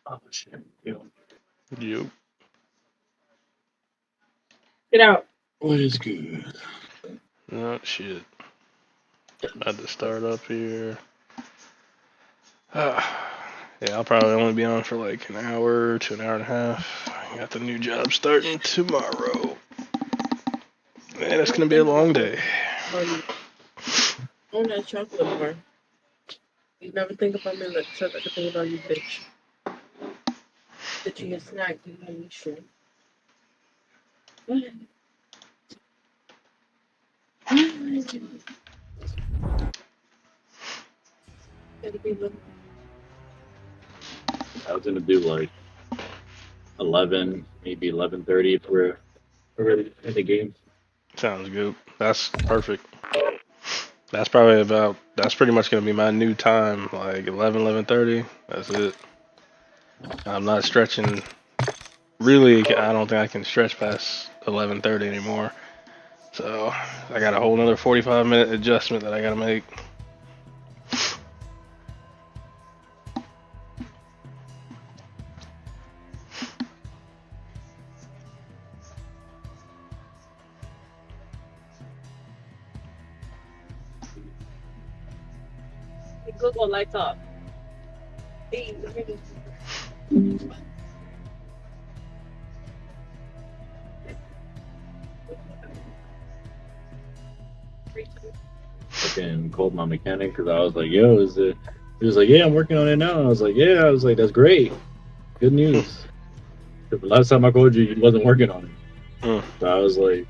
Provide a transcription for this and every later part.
Oh shit. Yo. Yep. Get out. What is good? Oh shit. About to start up here. Yeah, I'll probably only be on for like an hour to an hour and a half. I got the new job starting tomorrow. Man, it's gonna be a long day. On that chocolate bar. You never think about me like such a thing about you, bitch. Bitch, you a snack, you know you should. What? I was gonna do like 11, maybe 11:30 if we're already in the game. Sounds good. That's perfect. That's pretty much gonna be my new time, like 11:30. That's it. I'm not stretching. Really, I don't think I can stretch past 11:30 anymore. So I got a whole another 45-minute adjustment that I gotta make. Google lights up. Hey, Fucking called my mechanic because I was like, "Yo, is it?" He was like, "Yeah, I'm working on it now." And I was like, "Yeah." I was like, "That's great, good news." 'Cause the last time I called you, you wasn't working on it. Mm. So I was like,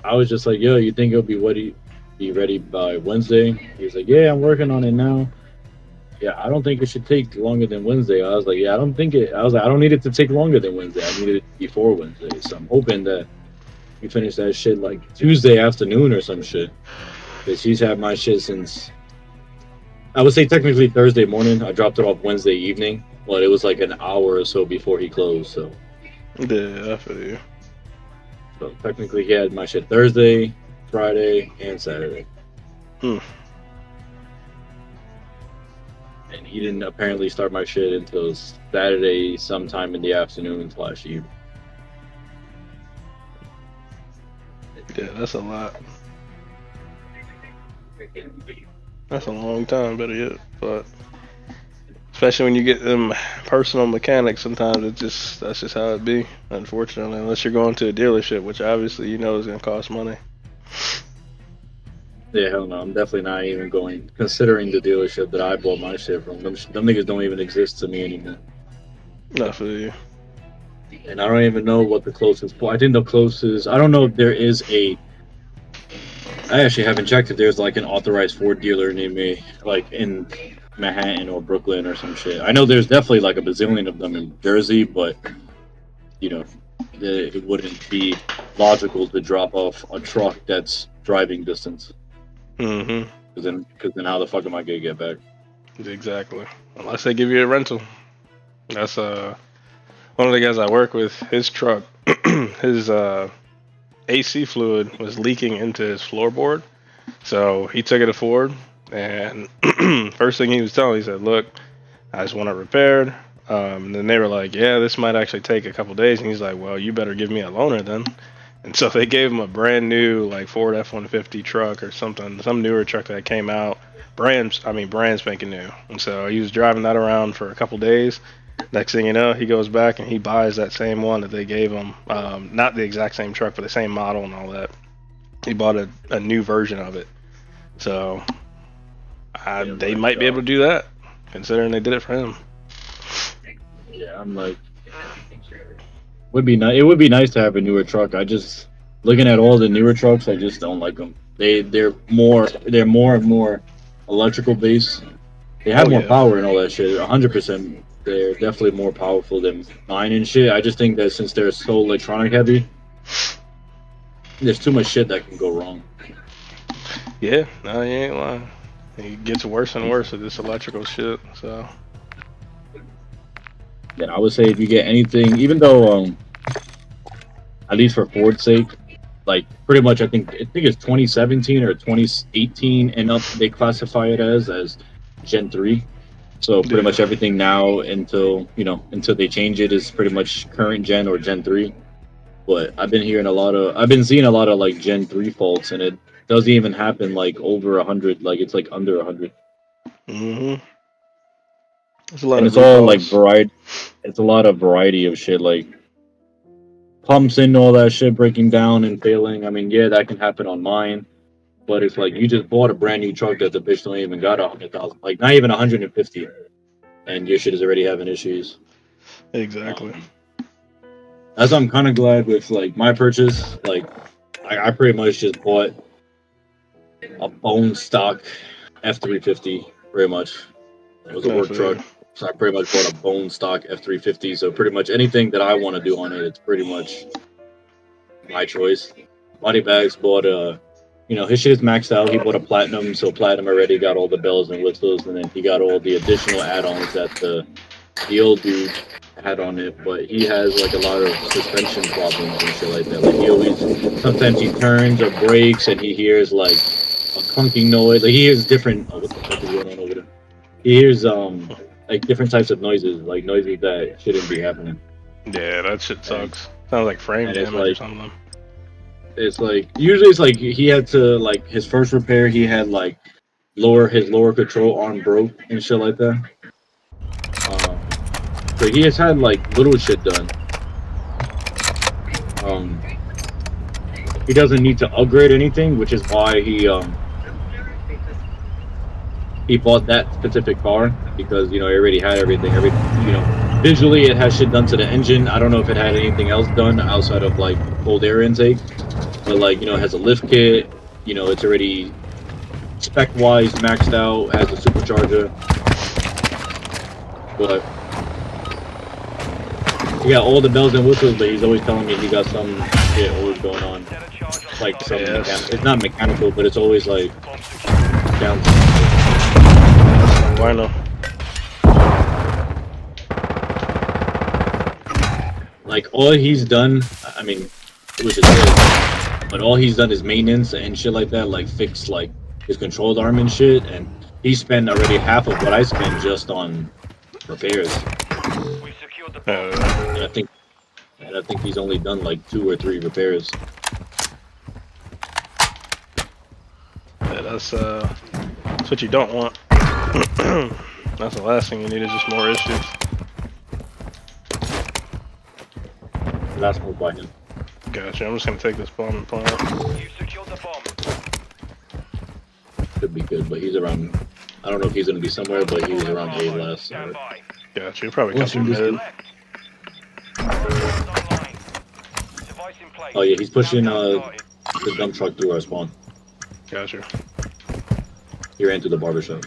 I was just like, "Yo, you think it'll be ready by Wednesday?" He was like, "Yeah, I'm working on it now." Yeah, I don't think it should take longer than Wednesday. I was like, yeah, I don't think it. I was like, I don't need it to take longer than Wednesday. I needed it before Wednesday. So I'm hoping that you finish that shit like Tuesday afternoon or some shit. Because he's had my shit since I would say technically Thursday morning. I dropped it off Wednesday evening, but it was like an hour or so before he closed. Yeah, I feel you. So technically he had my shit Thursday, Friday, and Saturday. Hmm. And he didn't apparently start my shit until Saturday sometime in the afternoon / evening. Yeah, that's a lot. That's a long time, better yet. But especially when you get them personal mechanics, sometimes that's just how it be. Unfortunately, unless you're going to a dealership, which obviously you know is gonna cost money. Yeah, hell no. I'm definitely not even going. Considering the dealership that I bought my shit from, them niggas don't even exist to me anymore. I feel you. And I don't even know what the closest. I think the closest. I don't know if there is a. I actually haven't checked if there's like an authorized Ford dealer near me, like in Manhattan or Brooklyn or some shit. I know there's definitely like a bazillion of them in Jersey, but you know, it wouldn't be logical to drop off a truck that's driving distance. Mm-hmm. Because then how the fuck am I gonna get back? Exactly. Unless they give you a rental. That's one of the guys I work with. His truck, his AC fluid was leaking into his floorboard. So he took it to Ford, and first thing he was telling, he said, "Look, I just want it repaired." And then they were like, "Yeah, this might actually take a couple days." And he's like, "Well, you better give me a loaner then." And so they gave him a brand new like Ford F-150 truck or something, some newer truck that came out, brand spanking new. And so he was driving that around for a couple days. Next thing you know, he goes back and he buys that same one that they gave him, not the exact same truck, but the same model and all that. He bought a new version of it. So they might be able to do that, considering they did it for him. Yeah, I'm like, would be nice. It would be nice to have a newer truck. I just looking at all the newer trucks, I just don't like them. They're more and more electrical based. They have Oh more yeah, power and all that shit. 100%. They're definitely more powerful than mine and shit. I just think that since they're so electronic heavy, there's too much shit that can go wrong. yeah. No, you ain't lying. It gets worse and worse with this electrical shit. So Then I would say if you get anything, even though at least for Ford's sake, like pretty much I think it's 2017 or 2018 and up they classify it as Gen 3. So pretty much Yeah. everything now until they change it is pretty much current gen or Gen 3. But I've been seeing a lot of like Gen 3 faults, and it doesn't even happen like over 100. Like it's like under 100, Mhm. There's a lot and of it's all like recalls. variety. It's a lot of variety of shit like pumps and all that shit breaking down and failing. I mean, yeah, that can happen on mine, but it's like you just bought a brand new truck that the bitch don't even got 100,000, like not even 150, and your shit is already having issues. Exactly. Um, As I'm kind of glad with like my purchase. Like I pretty much just bought a bone stock F350. Pretty much, it was a I work feel truck, you. so I pretty much bought a bone stock F350. So pretty much anything that I want to do on it, it's pretty much my choice. Body bags bought his shit is maxed out. He bought a platinum, so platinum already got all the bells and whistles, and then he got all the additional add-ons that the old dude had on it, but he has like a lot of suspension problems and shit like that. Like he always, sometimes he turns or brakes and he hears like a clunking noise. Like he hears different. Oh, what the fuck is going on over there? He hears like different types of noises, like noises that shouldn't be happening. Yeah, that shit And sucks. Sounds like frame and damage or something. it's like usually it's like he had to like his first repair he had like lower control arm broke and shit like that. Um, so he has had like little shit done. Um, he doesn't need to upgrade anything, which is why he bought that specific car because he already had everything. Visually it has shit done to the engine. I don't know if it had anything else done outside of like cold air intake, but like it has a lift kit. It's already spec wise maxed out as a supercharger, but he got all the bells and whistles. But he's always telling me he got some shit always going on, like some Yes. mechanical. It's not mechanical, but it's always like down. Bueno. Like all he's done, I mean, which is good, but all he's done is maintenance and shit like that, like fix like his controlled arm and shit, and he spent already half of what I spent just on repairs. Yeah. And I think he's only done like 2 or 3 repairs. Yeah, that's what you don't want. That's the last thing you need is just more issues. Last move by him. Gotcha. I'm just gonna take this bomb and plant it. Could be good, but he's around. I don't know if he's gonna be somewhere, but he was around A last. So. Gotcha. You probably come Watching from this mid. dude. Oh yeah, he's pushing the dump truck through our spawn. Gotcha. He ran to the barbershop.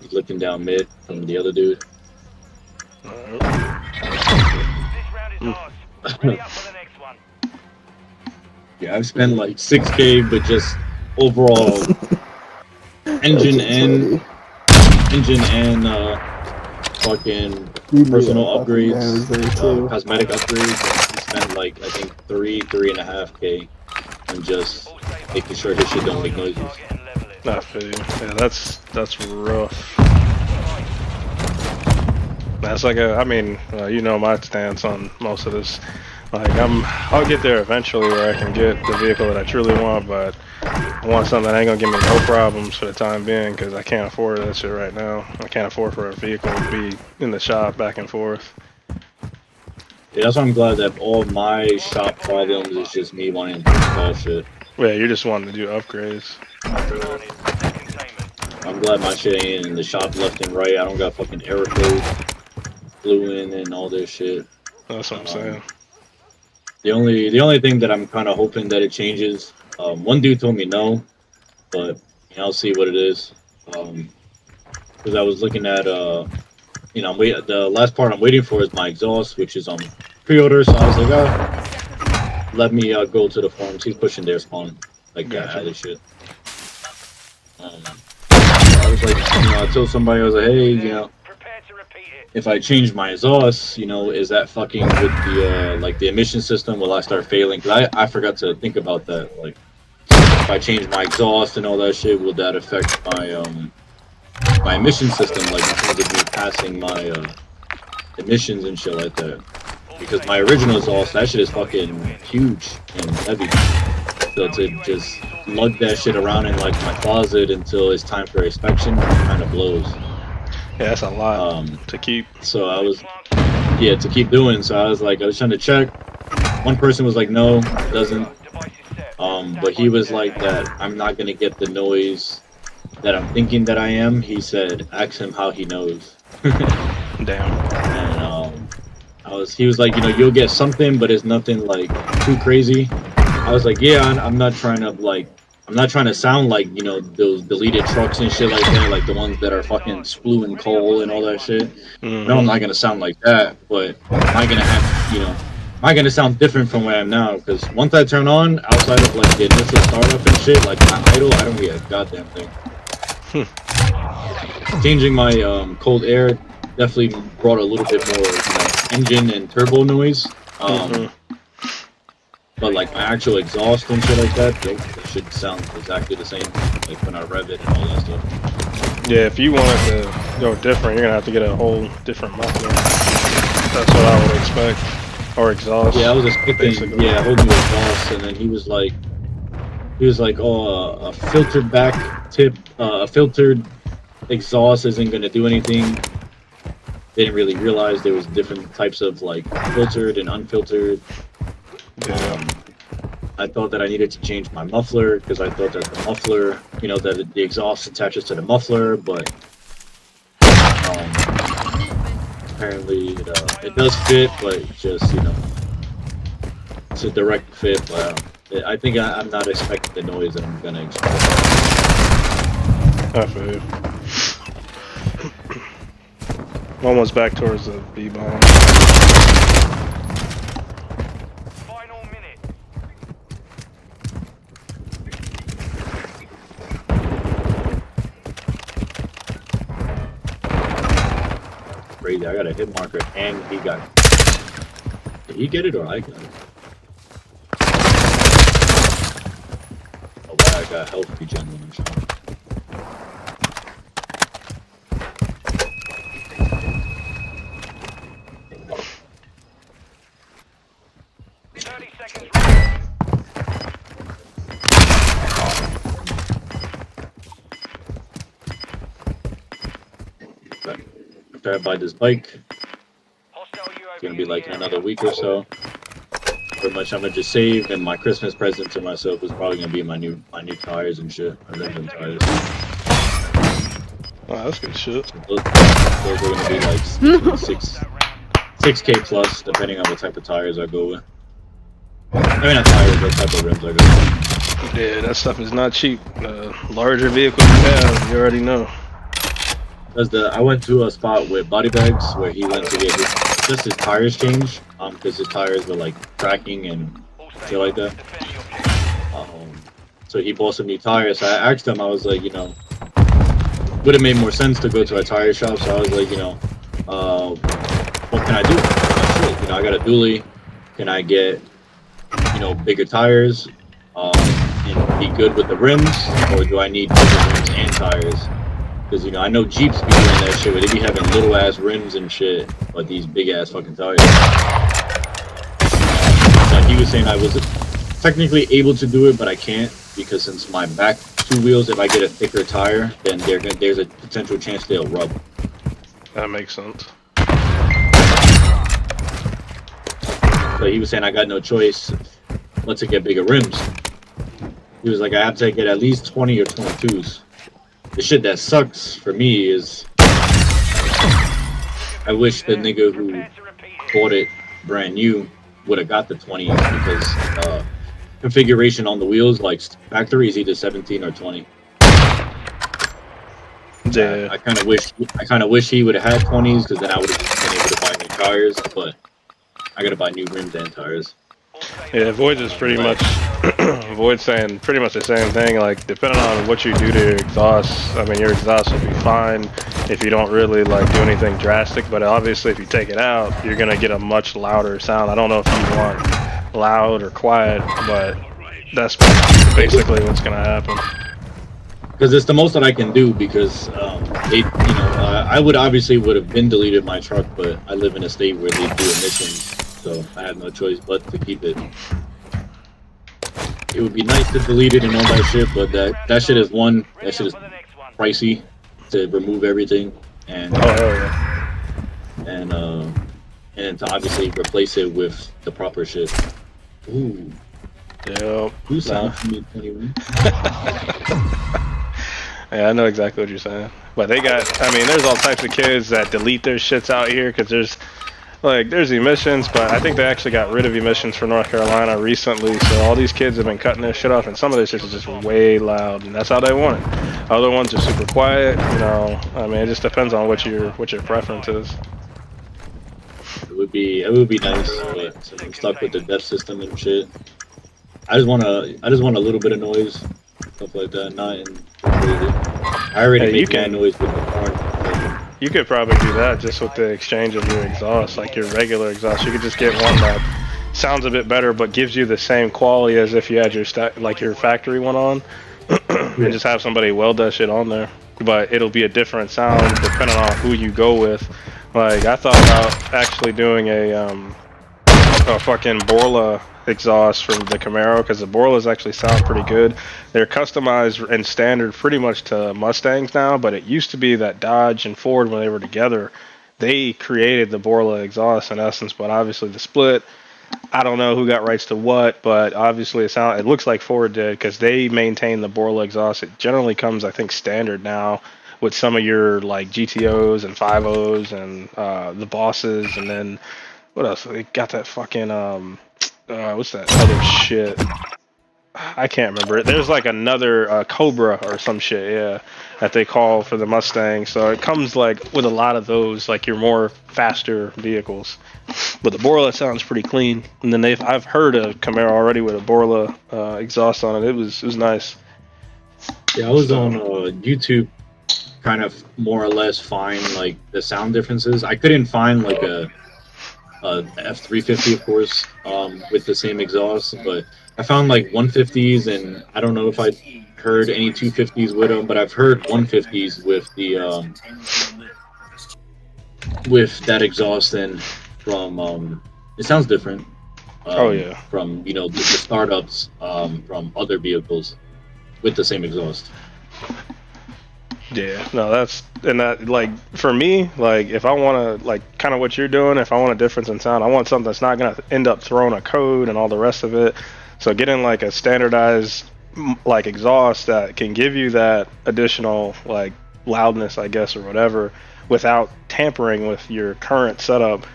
He's looking down mid from the other dude. Yeah, I've spent like 6K, but just overall engine and fucking personal upgrades, cosmetic upgrades. I spent like I think 3.5K on just making sure his shit don't make noises. I feel you. Yeah, that's rough. That's like I mean, my stance on most of this. Like I'll get there eventually where I can get the vehicle that I truly want, but I want something that ain't gonna give me no problems for the time being because I can't afford that shit right now. I can't afford for a vehicle to be in the shop back and forth. Yeah, that's why I'm glad that all my shop problems is just me wanting to install shit. Yeah, you're just wanting to do upgrades. I'm glad my shit ain't in the shop left and right. I don't got fucking error codes, Phloem and all this shit. That's what I'm saying. The only thing that I'm kind of hoping that it changes. One dude told me no, but I'll see what it is. Because I was looking at the last part I'm waiting for is my exhaust, which is on pre-order. So I was like, let me go to the forums. He's pushing their spawn like that other shit. I was like, I told somebody, I was like, hey, if I change my exhaust, you know, is that fucking with the like the emission system? Will I start failing? Because I forgot to think about that. Like, if I change my exhaust and all that shit, will that affect my emission system? Like in terms of me passing my emissions and shit like that. Because my original exhaust, that shit is fucking huge and heavy. So to just lug that shit around in like my closet until it's time for inspection kind of blows. Yeah, that's a lot to keep. So I was, yeah, to keep doing. So I was trying to check. One person was like, no, it doesn't. But he was like that. I'm not gonna get the noise that I'm thinking that I am. He said, ask him how he knows. Damn. And he was like, you know, you'll get something, but it's nothing like too crazy. I was like, yeah, I'm not trying to sound like, you know, those deleted trucks and shit like that, like the ones that are fucking spewing coal and all that shit. No, I'm not gonna sound like that, but am I gonna sound different from where I am now? Because once I turn on, outside of like the initial startup and shit, like my idle, I don't get a goddamn thing. Changing my cold air definitely brought a little bit more, you know, engine and turbo noise. But like my actual exhaust and shit like that, they should sound exactly the same, like when I rev it and all that stuff. Yeah, if you wanted to go different, you're gonna have to get a whole different muffler. That's what I would expect, or exhaust. Yeah, I was expecting, basically. yeah, a whole new exhaust, and then he was like, oh, a filtered back tip, a filtered exhaust isn't gonna do anything. Didn't really realize there was different types of like filtered and unfiltered. I thought that I needed to change my muffler because I thought that the muffler, you know, that the exhaust attaches to the muffler, but apparently it does fit, but just, you know, it's a direct fit. But I think I'm not expecting the noise that I'm gonna expect. I feel you. Almost back towards the B-bomb. Crazy, I got a hit marker and he got it. Did he get it or I got it? Oh wow, I got health regen when I'm shot. After I buy this bike, it's gonna be like in another week or so. Pretty much, I'm gonna just save, and my Christmas present to myself is probably gonna be my new tires and shit, my rims tires. Wow, that's good shit. Those are gonna be like 6K plus, depending on what type of tires I go with. I mean, not tires, what type of rims I go with. Yeah, that stuff is not cheap. Larger vehicles you have, you already know. I went to a spot with body bags where he went to get his tires changed, because his tires were like cracking and shit like that. So he bought some new tires. So I asked him, I was like, you know, would have made more sense to go to a tire shop. So I was like, you know, what can I do? Shit, you know, I got a dually. Can I get, you know, bigger tires and be good with the rims, or do I need bigger rims and tires? Because, you know, I know Jeeps be doing that shit where they be having little ass rims and shit, but these big ass fucking tires. Like he was saying, I was technically able to do it, but I can't because since my back two wheels, if I get a thicker tire, then there's a potential chance they'll rub. That makes sense. So he was saying, I got no choice but to get bigger rims. He was like, I have to get at least 20 or 22s. The shit that sucks for me is I wish the nigga who bought it brand new would have got the 20s because configuration on the wheels, like factory, is either 17 or 20. Yeah. I kind of wish he would have had 20s because then I would have been able to buy new tires, but I gotta buy new rims and tires. Yeah, Void is pretty much Void saying pretty much the same thing. Like, depending on what you do to your exhaust, I mean, your exhaust will be fine. if you don't really like do anything drastic. But obviously, if you take it out, you're gonna get a much louder sound. I don't know if you want loud or quiet, but that's basically what's gonna happen. Because it's the most that I can do. Because I would have been deleted my truck, but I live in a state where they do emissions, so I had no choice but to keep it. It would be nice to delete it and all that shit, but that shit is pricey to remove everything, and and to obviously replace it with the proper shit. Ooh. Yep. Who sound for me 21? Yeah, I know exactly what you're saying. But they got, I mean, there's all types of kids that delete their shits out here because there's emissions, but I think they actually got rid of emissions for North Carolina recently, so all these kids have been cutting their shit off, and some of their shit is just way loud, and that's how they want it. Other ones are super quiet, I mean, it just depends on what your preference is. It would be nice, but since I'm stuck with the deaf system and shit, I just want a little bit of noise, stuff like that, not in crazy. I already make that noise with the horn. You could probably do that just with the exchange of your exhaust, like your regular exhaust. You could just get one that sounds a bit better, but gives you the same quality as if you had your your factory one on, and just have somebody weld that shit on there. But it'll be a different sound depending on who you go with. Like I thought about actually doing a fucking Borla exhaust from the Camaro, because the Borlas actually sound pretty good. They're customized and standard pretty much to Mustangs now, but it used to be that Dodge and Ford, when they were together, they created the Borla exhaust in essence, but obviously the split, I don't know who got rights to what, but obviously it looks like Ford did, because they maintain the Borla exhaust. It generally comes, I think, standard now with some of your like GTOs and 5.0s and the Bosses, and then what else? They got that fucking what's that other shit? I can't remember it. There's like another Cobra or some shit, yeah, that they call for the Mustang. So it comes like with a lot of those, like your more faster vehicles. But the Borla sounds pretty clean. And then I've heard a Camaro already with a Borla exhaust on it. It was nice. Yeah, I was on YouTube, kind of more or less find like the sound differences. I couldn't find like a F350, of course, with the same exhaust, but I found like 150s, and I don't know if I heard any 250s with them, but I've heard 150s with the with that exhaust, and from it sounds different. From the startups from other vehicles with the same exhaust. Yeah, no, that like for me, like if I want to like kind of what you're doing, if I want a difference in sound, I want something that's not gonna end up throwing a code and all the rest of it. So getting like a standardized like exhaust that can give you that additional like loudness, I guess, or whatever, without tampering with your current setup.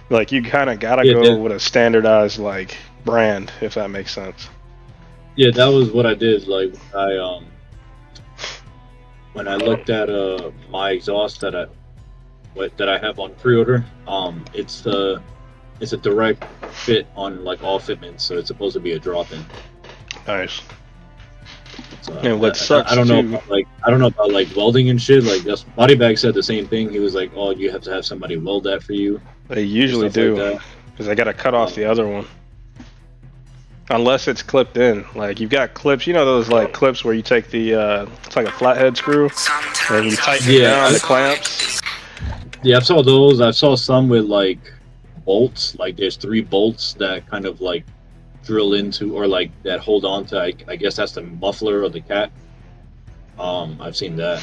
Like you kind of gotta go with a standardized like brand, if that makes sense. Yeah, that was what I did. Like when I looked at my exhaust that I have on pre-order, it's a direct fit on like all fitments, so it's supposed to be a drop-in. Nice. So, and what sucks I don't know about like welding and shit. Like Bodybag said the same thing. He was like, "Oh, you have to have somebody weld that for you." They usually do, because they got to cut off the other one. Unless it's clipped in. Like you've got clips, those like clips where you take the it's like a flathead screw and you tighten it down the clamps. Yeah, I saw those. I saw some with like bolts. Like there's 3 bolts that kind of like drill into, or like that hold on to. I guess that's the muffler of the cat. I've seen that.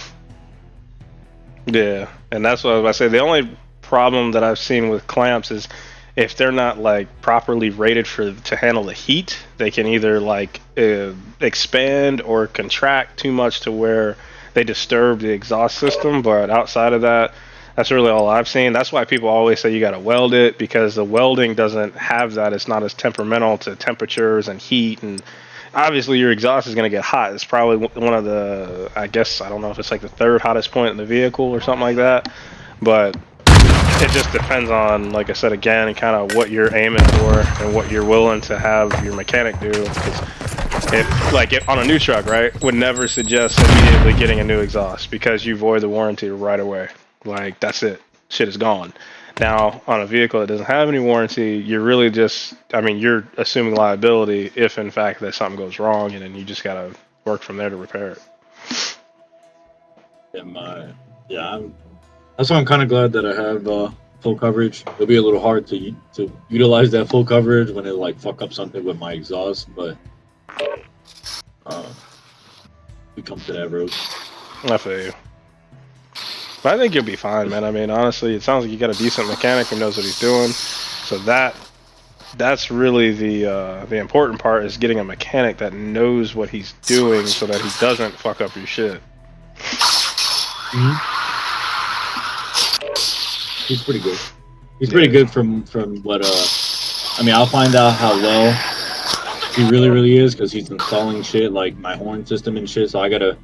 Yeah, and that's what I was about to say. The only problem that I've seen with clamps is if they're not like properly rated to handle the heat, they can either like expand or contract too much to where they disturb the exhaust system. But outside of that, that's really all I've seen. That's why people always say you got to weld it, because the welding doesn't have that. It's not as temperamental to temperatures and heat, and obviously your exhaust is going to get hot. It's probably one of the, I guess, I don't know if it's like the 3rd hottest point in the vehicle or something like that, but it just depends on, like I said again, kind of what you're aiming for and what you're willing to have your mechanic do. Because if on a new truck, right, would never suggest immediately getting a new exhaust because you void the warranty right away. Like that's it, shit is gone. Now on a vehicle that doesn't have any warranty, you're really just, I mean, you're assuming liability if in fact that something goes wrong, and then you just gotta work from there to repair it. That's why I'm kind of glad that I have full coverage. It'll be a little hard to utilize that full coverage when it like fuck up something with my exhaust, but we come to that road. I feel you. But I think you'll be fine, man. I mean, honestly, it sounds like you got a decent mechanic who knows what he's doing. So that's really the important part, is getting a mechanic that knows what he's doing so that he doesn't fuck up your shit. Mm-hmm. He's pretty good. He's pretty good from what I mean, I'll find out how well he really is because he's installing shit like my horn system and shit. So I gotta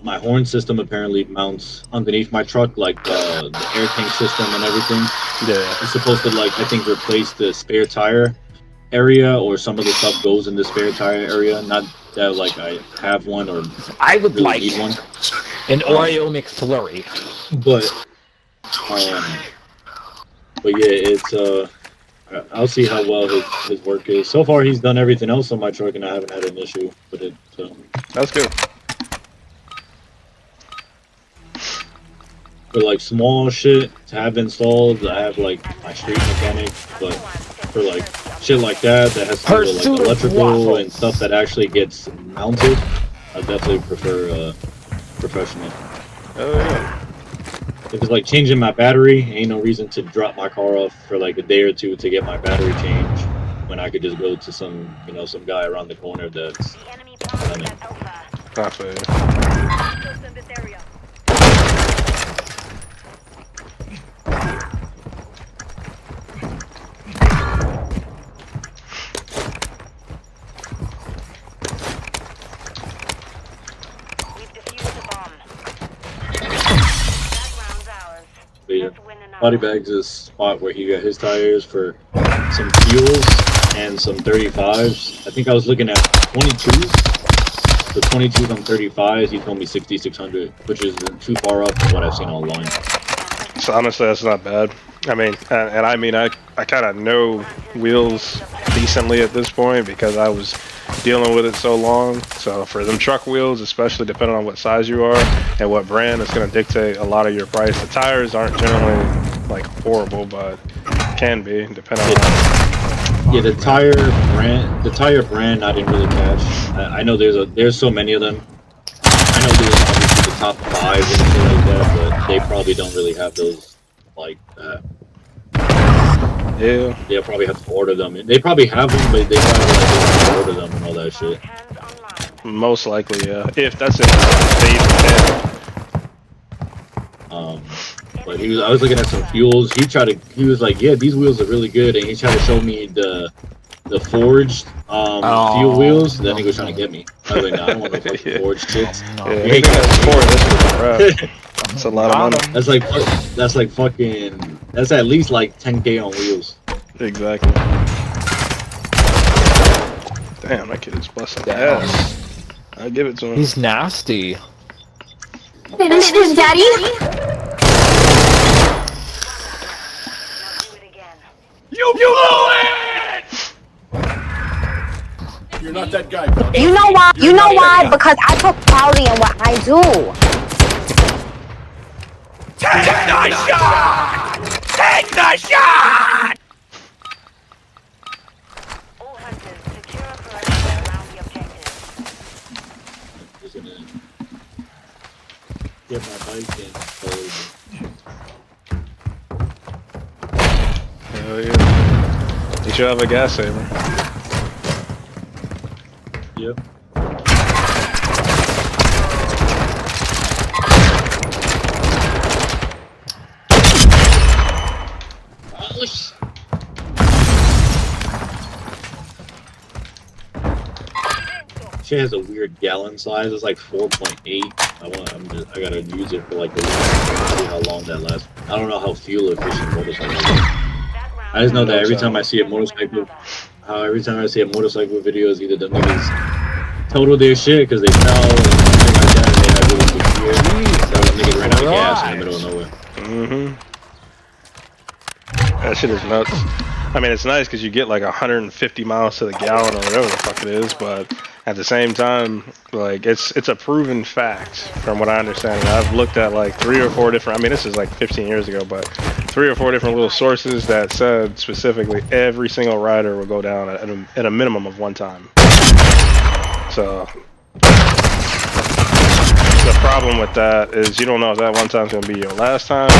my horn system apparently mounts underneath my truck, like the air tank system and everything. Yeah, it's supposed to like I think replace the spare tire area, or some of the stuff goes in the spare tire area. Not that like I have one or I would really like need one. an Oreo McFlurry. But yeah, it's I'll see how well his work is. So far, he's done everything else on my truck, and I haven't had an issue with it. So that's good. For like small shit to have installed, I have like my street mechanic. But for like shit like that has to do with like electrical and stuff that actually gets mounted, I definitely prefer professional. Oh yeah. If it's like changing my battery, ain't no reason to drop my car off for like a day or two to get my battery changed when I could just go to some guy around the corner that's running. I feel you. Body bags is a spot where he got his tires for some fuels and some 35s. I think I was looking at 22s. The 22s on 35s, he told me 6,600, which isn't too far up from what I've seen online. So honestly, that's not bad. I mean, and I mean, I kind of know wheels decently at this point because I was dealing with it so long. So for them truck wheels, especially depending on what size you are and what brand, it's going to dictate a lot of your price. The tires aren't generally like horrible, but can be depending on. Yeah, the tire brand I didn't really catch. I know there's so many of them. I know there's obviously the top 5 and shit like that, but they probably don't really have those like that. Yeah. They'll probably have to order them. They probably have them, but they probably have to order them and all that shit. Most likely, yeah. If that's it, they even can. But I was looking at some fuels. He was like, yeah, these wheels are really good, and he tried to show me the forged fuel wheels. That nigga was trying to get me. I was like, nah, I don't want no fucking forged shits. Yeah, anything that's forged, that's That's a lot of money. That's at least like 10K on wheels. Exactly. Damn, that kid is busting ass. I'll give it to him. He's nasty. Finish this, Daddy. You blew it! You're not that guy, bro. You know why? You know why? Because I took quality in what I do. Take the shot! Take the shot! All hunters, secure a perimeter around the objective. Just gonna get my bike and close. Hell yeah. You should have a gas saver. Yep. She has a weird gallon size. It's like 4.8. I gotta use it for like a week. See how long that lasts. I don't know how fuel efficient motorcycles are. I just know that every time I see a motorcycle how every time I see a motorcycle video, is either the niggas total their shit because they fell and something like that, and they had really good gear. So the niggas ran out of gas in the middle of nowhere. Mm-hmm. That shit is nuts. I mean, it's nice because you get like 150 miles to the gallon or whatever the fuck it is, but at the same time, like it's a proven fact from what I understand. And I've looked at like 3 or 4 different. I mean, this is like 15 years ago, but 3 or 4 different little sources that said specifically every single rider will go down at a minimum of 1 time. So the problem with that is you don't know if that 1 time's gonna be your last time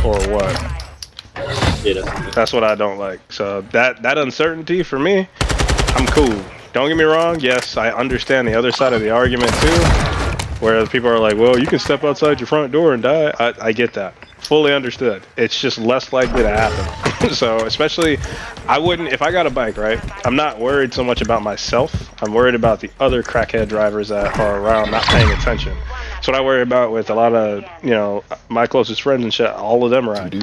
or what. Yeah, That's what I don't like. So that uncertainty for me, I'm cool. Don't get me wrong. Yes, I understand the other side of the argument too, where people are like, "Well, you can step outside your front door and die." I get that. Fully understood. It's just less likely to happen. So especially, I wouldn't if I got a bike, right? I'm not worried so much about myself. I'm worried about the other crackhead drivers that are around not paying attention. That's what I worry about with a lot of, my closest friends and shit. All of them ride.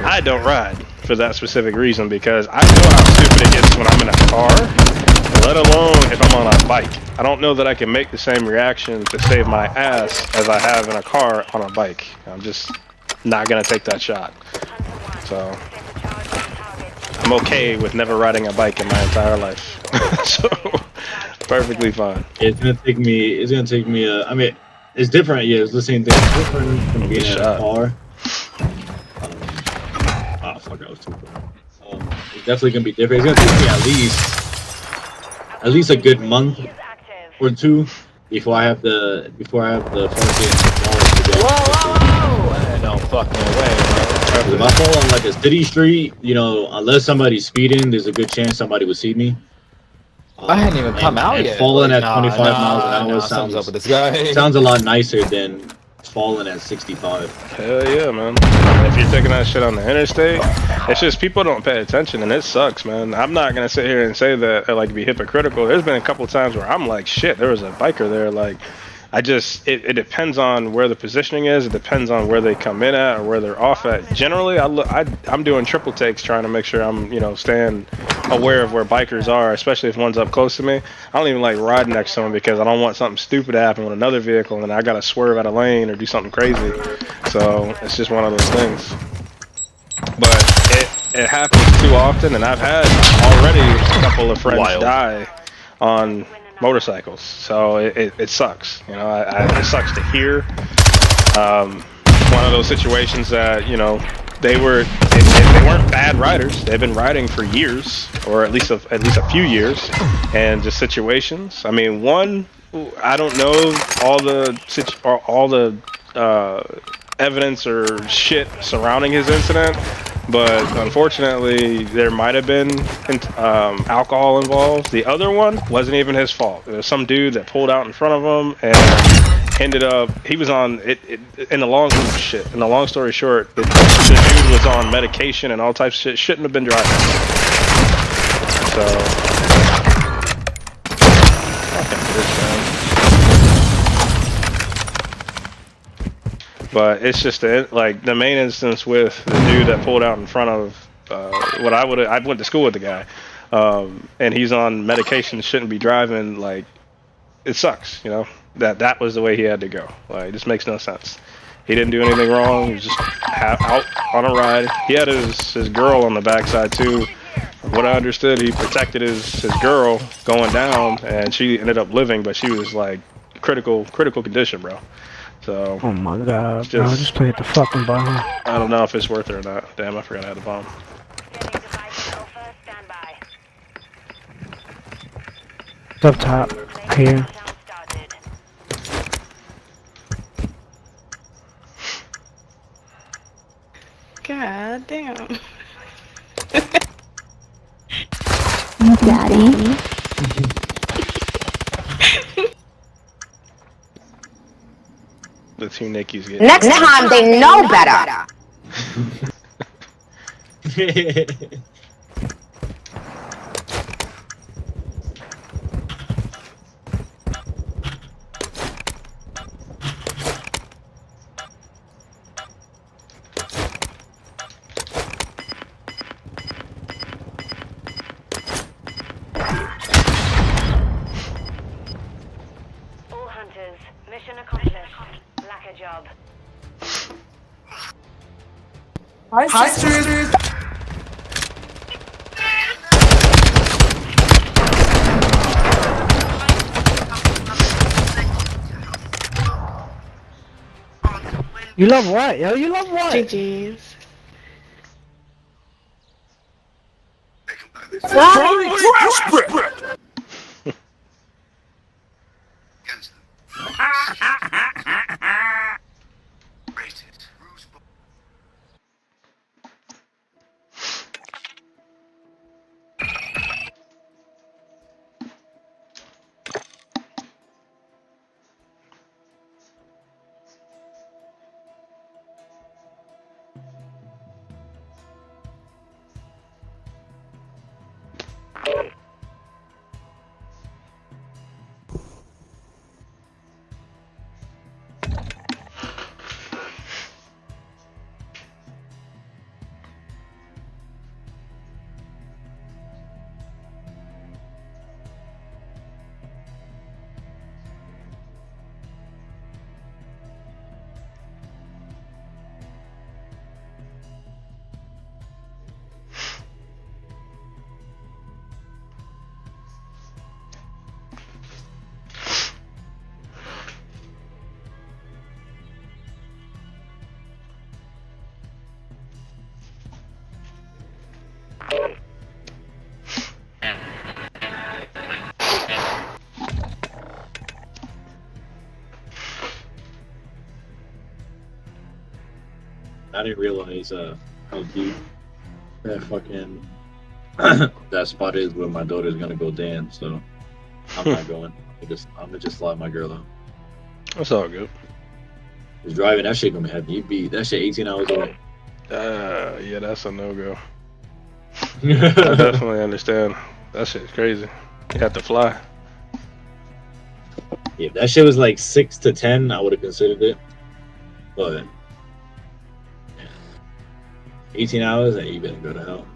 I don't ride for that specific reason because I know how stupid it gets when I'm in a car, let alone if I'm on a bike. I don't know that I can make the same reaction to save my ass as I have in a car on a bike. I'm just not gonna take that shot. So I'm okay with never riding a bike in my entire life. So perfectly fine. It's gonna take me. I mean, it's different. Yeah, it's the same thing. It's different from being in a car. Fuck, I was too far. It's definitely gonna be different. It's gonna take me at least a good month or 2 before I have the fucking knowledge to go. No fucking way, If I fall on like a city street, unless somebody's speeding, there's a good chance somebody would see me. I hadn't even come out and yet. falling Like, at 25 miles an hour something's up with this guy. sounds a lot nicer than falling at 65. Hell yeah, man. If you're taking that shit on the interstate, it's just people don't pay attention and it sucks, man. I'm not gonna sit here and say that or like be hypocritical. There's been a couple times where I'm like, shit, there was a biker there. Like, it depends on where the positioning is. It depends on where they come in at or where they're off at. Generally, I'm doing triple takes trying to make sure I'm, staying aware of where bikers are, especially if one's up close to me. I don't even like riding next to them because I don't want something stupid to happen with another vehicle and then I gotta swerve out of lane or do something crazy. So it's just one of those things. But it happens too often, and I've had already a couple of friends die on motorcycles, so it sucks. It sucks to hear. One of those situations that they weren't bad riders. They've been riding for years, or at least a few years, and just situations. I mean, one, I don't know all the evidence or shit surrounding his incident, but unfortunately there might have been alcohol involved. The other one wasn't even his fault. There was some dude that pulled out in front of him and ended up, he was on it in the long story short, the dude was on medication and all types of shit, shouldn't have been driving. So fucking bitch, man. But it's just like the main instance with the dude that pulled out in front of I went to school with the guy, and he's on medication, shouldn't be driving. Like, it sucks, that was the way he had to go. Like, it just makes no sense. He didn't do anything wrong. He was just out on a ride. He had his girl on the backside too. What I understood, he protected his girl going down, and she ended up living, but she was like critical condition, bro. So, oh my god, bro, just play at the fucking bomb. I don't know if it's worth it or not. Damn, I forgot I had the bomb. It's up top, here. God damn. Daddy. The two Nickies get Next time they know better. Hi, sisters. You love what, yo? You love what? GG's. Throwing trash brick! I didn't realize how deep that fucking that spot is where my daughter's gonna go dance. So I'm not going. I'm gonna just slide my girl out. That's all good. Just driving that shit gonna have you beat. That shit 18 hours away. Yeah, that's a no-go. I definitely understand. That shit's crazy. You have to fly. Yeah, if that shit was like 6 to 10, I would have considered it. But 18 hours, you better go to hell.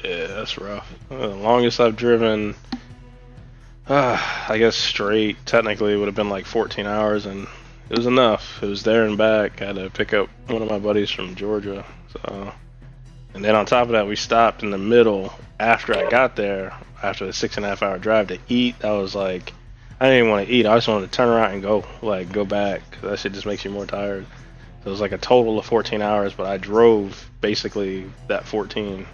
Yeah, that's rough. The longest I've driven, I guess straight, technically would have been like 14 hours, and it was enough. It was there and back. I had to pick up one of my buddies from Georgia. So, and then on top of that, we stopped in the middle after I got there, after the 6.5 hour drive to eat. I was like, I didn't even want to eat. I just wanted to turn around and go back. That shit just makes you more tired. So it was like a total of 14 hours, but I drove basically that 14.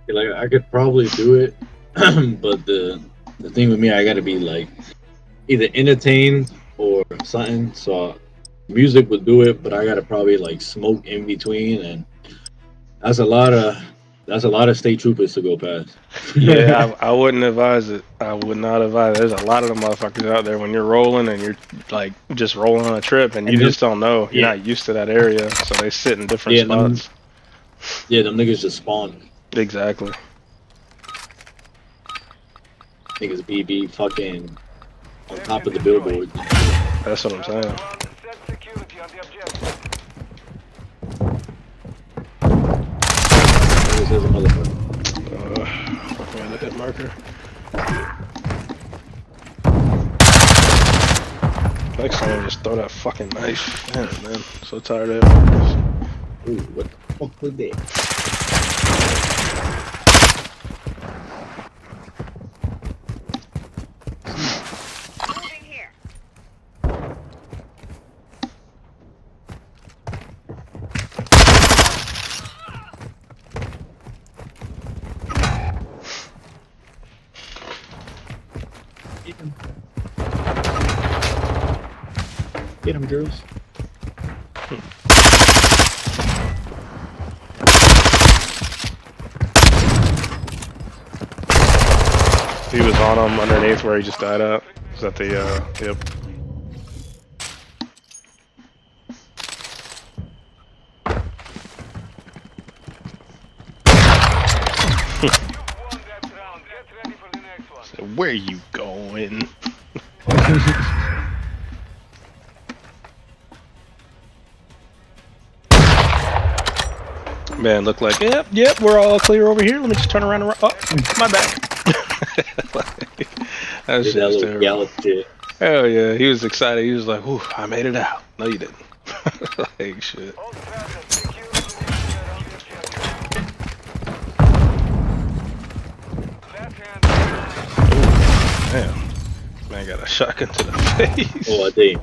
Like I could probably do it, but the thing with me, I gotta be like either entertained or something. So music would do it, but I gotta probably like smoke in between, and that's a lot of state troopers to go past. Yeah, I wouldn't advise it. I would not advise it. There's a lot of them motherfuckers out there when you're rolling and you're like just rolling on a trip and you just don't know. You're not used to that area, so they sit in different spots. Them niggas just spawn. Exactly. Niggas BB fucking on top of the billboard. That's what I'm saying. There's a motherfucker. Man, the hit marker. Next time, just throw that fucking knife. Damn it, man. So tired of it. Ooh, what the fuck was that? Get him, girls. He was on him underneath where he just died at. Is that the, yep. So where you going? Man, look like, yep, we're all clear over here. Let me just turn around and oh, my bad. That shit was terrible. Hell yeah, he was excited. He was like, "Ooh, I made it out." No, you didn't. Like shit. Damn. Man got a shotgun to the face. Oh, I did.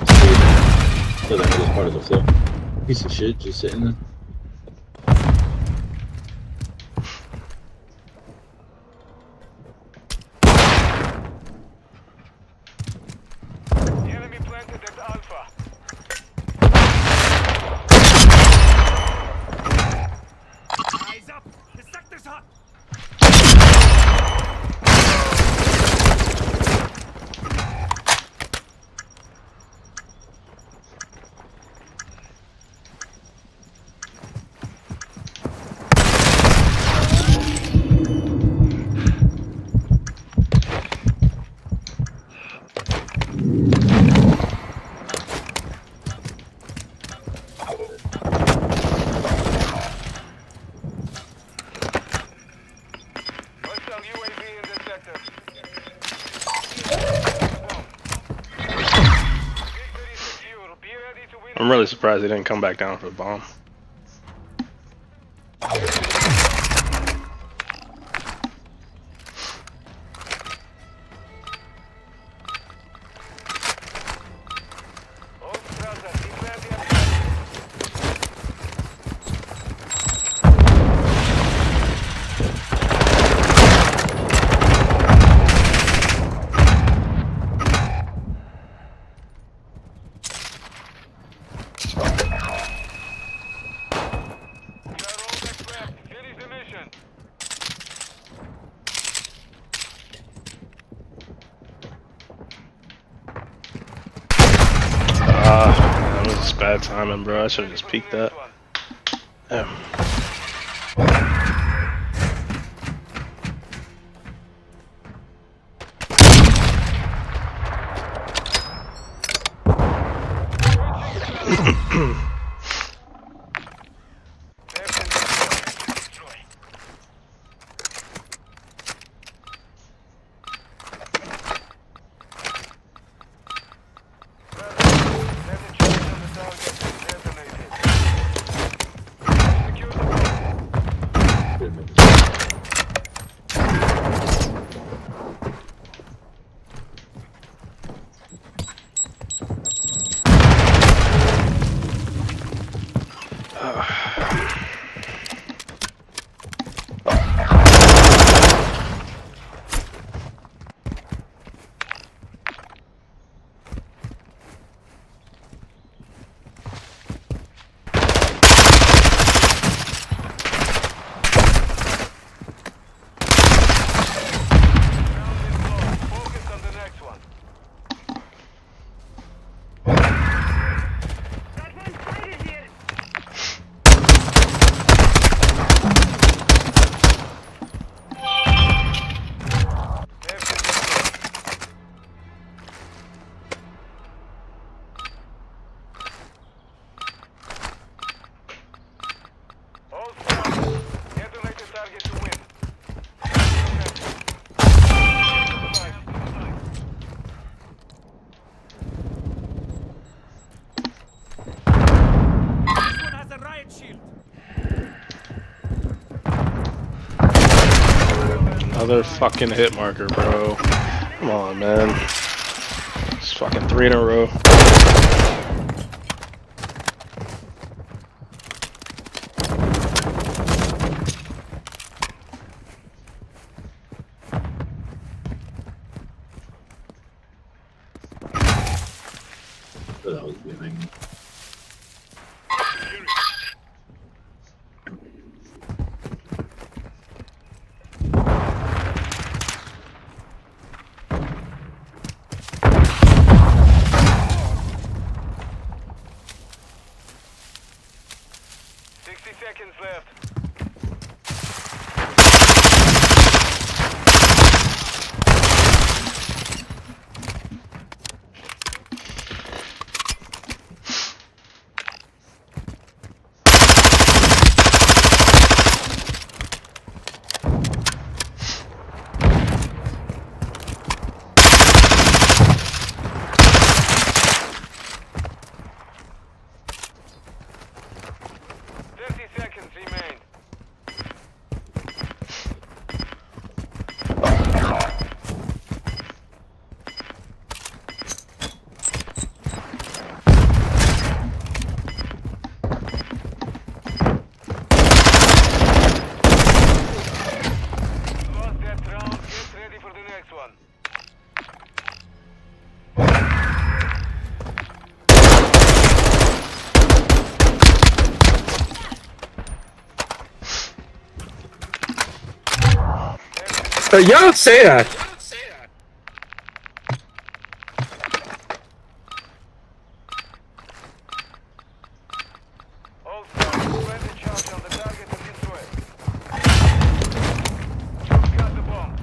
So that was part of the flow. Piece of shit, just sitting there. Enemy planted at Alpha. Eyes up! The sector's hot! Hostile UAV in the sector. Victory secure. Be ready to win. I'm really surprised he didn't come back down for the bomb. All brother, defend the objective. You are all expressed. Finish the mission. That was just bad timing, bro. I should have just peeked that. Damn. Destroy. Let the charge on the target detonated. Secure the bomb. Focus on the next one. All staff, detonate the target to win. This one has a riot shield. Another fucking hit marker, bro. Come on, man. It's fucking 3 in a row. So that was behind me. Seconds left. Y'all don't say that. All staff, friendly charge on the target and destroy it. You've got the bomb.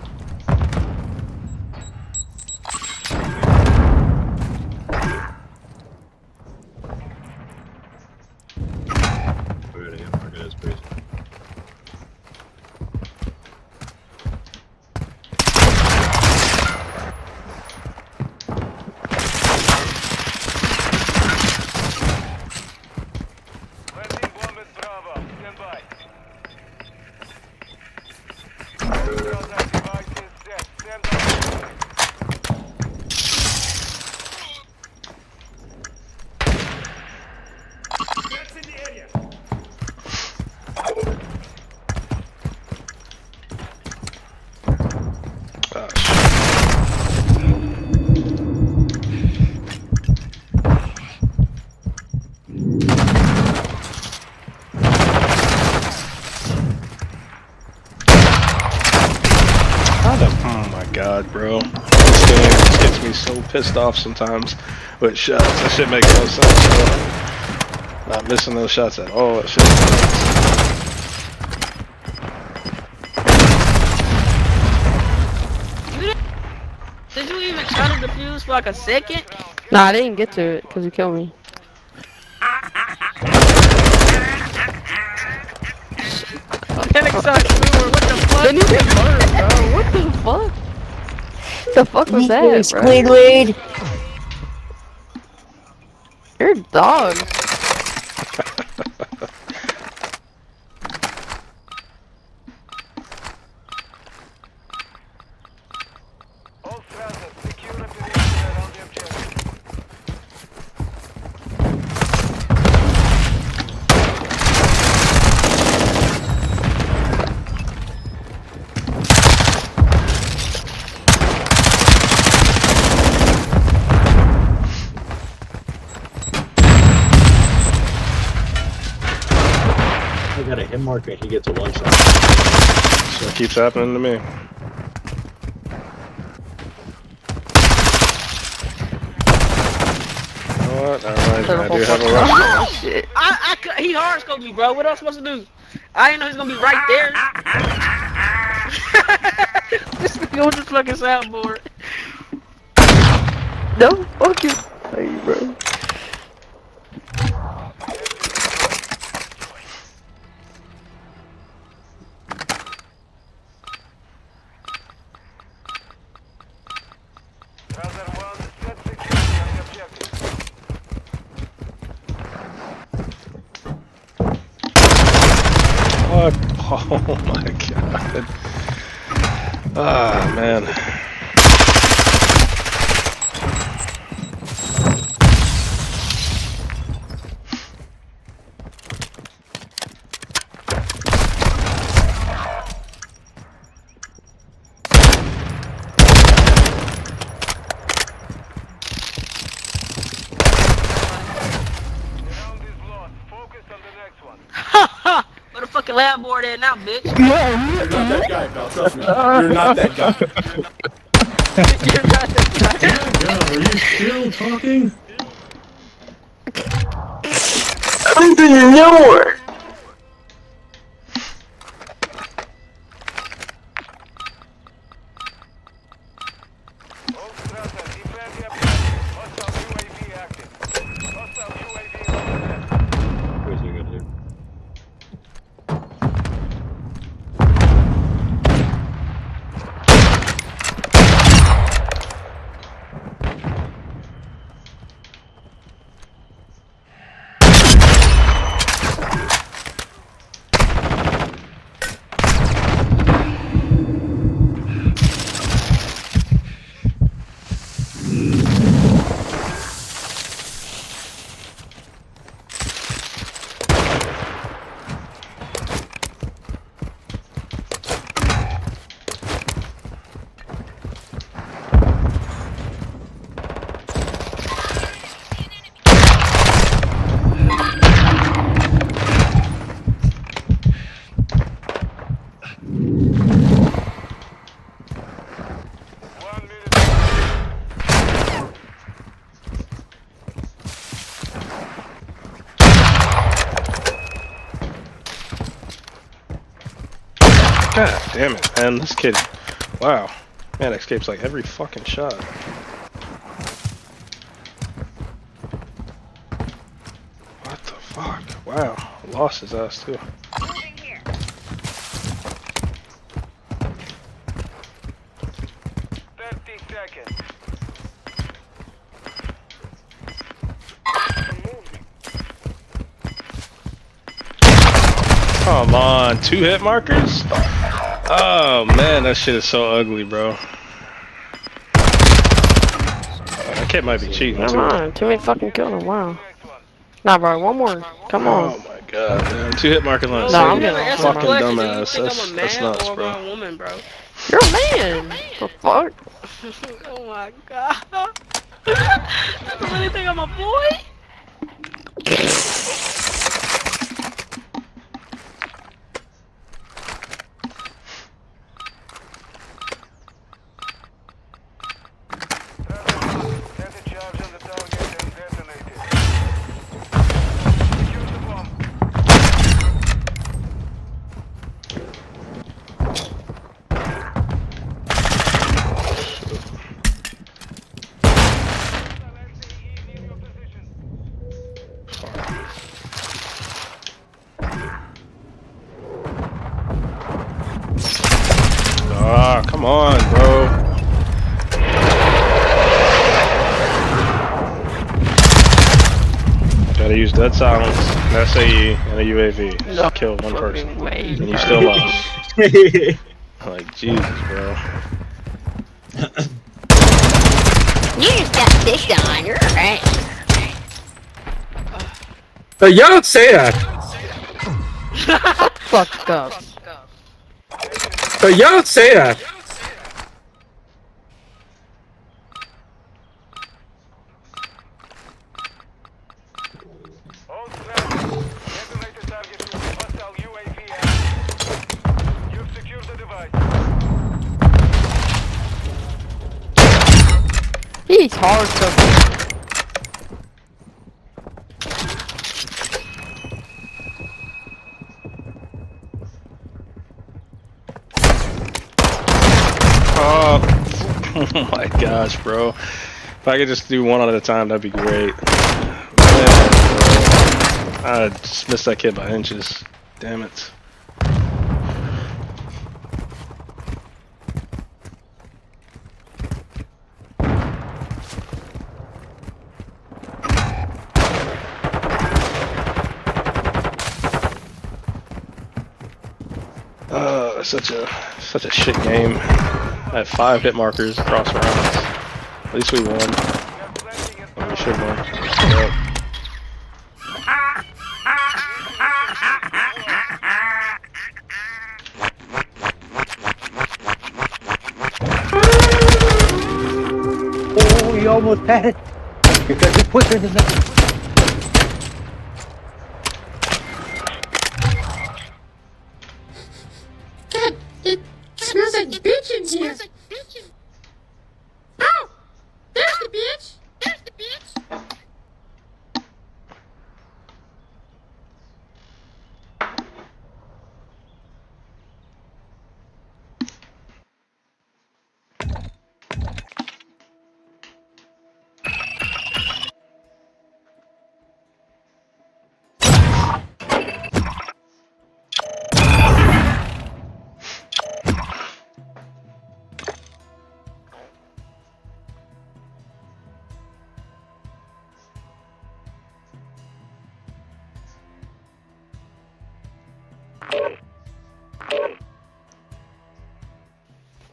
Already, I'm marking as crazy. Landing bomb at Bravo. Stand by. Browser device is set. Stand by. That's in the area. Oh, shit. Oh my god, bro. This game gets me so pissed off sometimes with shots. That shit makes no sense, bro. Not missing those shots at all. That shit Did you even try to defuse for like a second? Nah, I didn't get to it because he killed me. Panic sucks, what the fuck? Didn't even burn, bro. What the fuck? The fuck was that, bro? Squidward. You're a dog. All stranded. Secure the perimeter around the objective. I got a hit marker and he gets a one shot. so it keeps happening to me. You know what? Alright, I do have a rush. Oh, shit. He hard scoped me, bro. What else supposed to do? I didn't know he was gonna be right there. This nigga with the fucking soundboard. No fucking way, bro. Browser 1, set security on the objective. Fuck. Oh my god. Ah, man. Round is lost. Focus on the next one. Where the fucking lab board at now, bitch? You're not that guy, pal. Trust me. You're not that guy. You're not the guy. Yeah, are you still talking? Open the door. All stranded. Defend the objective. Hostile UAV active. Hostile UAV overhead. Where's he gonna do? God damn it, man. This kid. Wow. Man, escapes like every fucking shot. What the fuck? Wow. Lost his ass too. Moving here. 30 seconds. Come on, 2 hit markers? Oh man, that shit is so ugly, bro. That kid might be cheating Come too. on, too many fucking kills him. Wow. Nah, bro, one more. Come on. Oh my god, man. 2 hit markers on a No, I'm single. getting off, Fucking bro. dumbass. Do you think I'm a That's man nuts, or bro. am I a woman, bro? You're a man. The fuck? Oh my god. You really think I'm a boy? Set a charge on the target and detonate it. Secure the bomb. LSAE near your position. Ah, come on, bro. Gotta use dead silence, an SAE, and a UAV. Just No kill one person. fucking way. And you still lost. Like, Jesus, bro. You just got fished on. You're right. But you don't say that. Fucked up. But you don't say that. All scrappers. Detonate the target with hostile UAV active. You've secured the device. He's hard to. Oh, oh my gosh, bro. If I could just do one at a time, that'd be great. Man, bro. I just missed that kid by inches. Damn it. Such a shit game. I had 5 hit markers across rounds. At least we won. Well, we should win. Yep. Oh, you almost had it. You're quicker than that. It smells like bitch in here. Oh, there's the bitch. There's the bitch.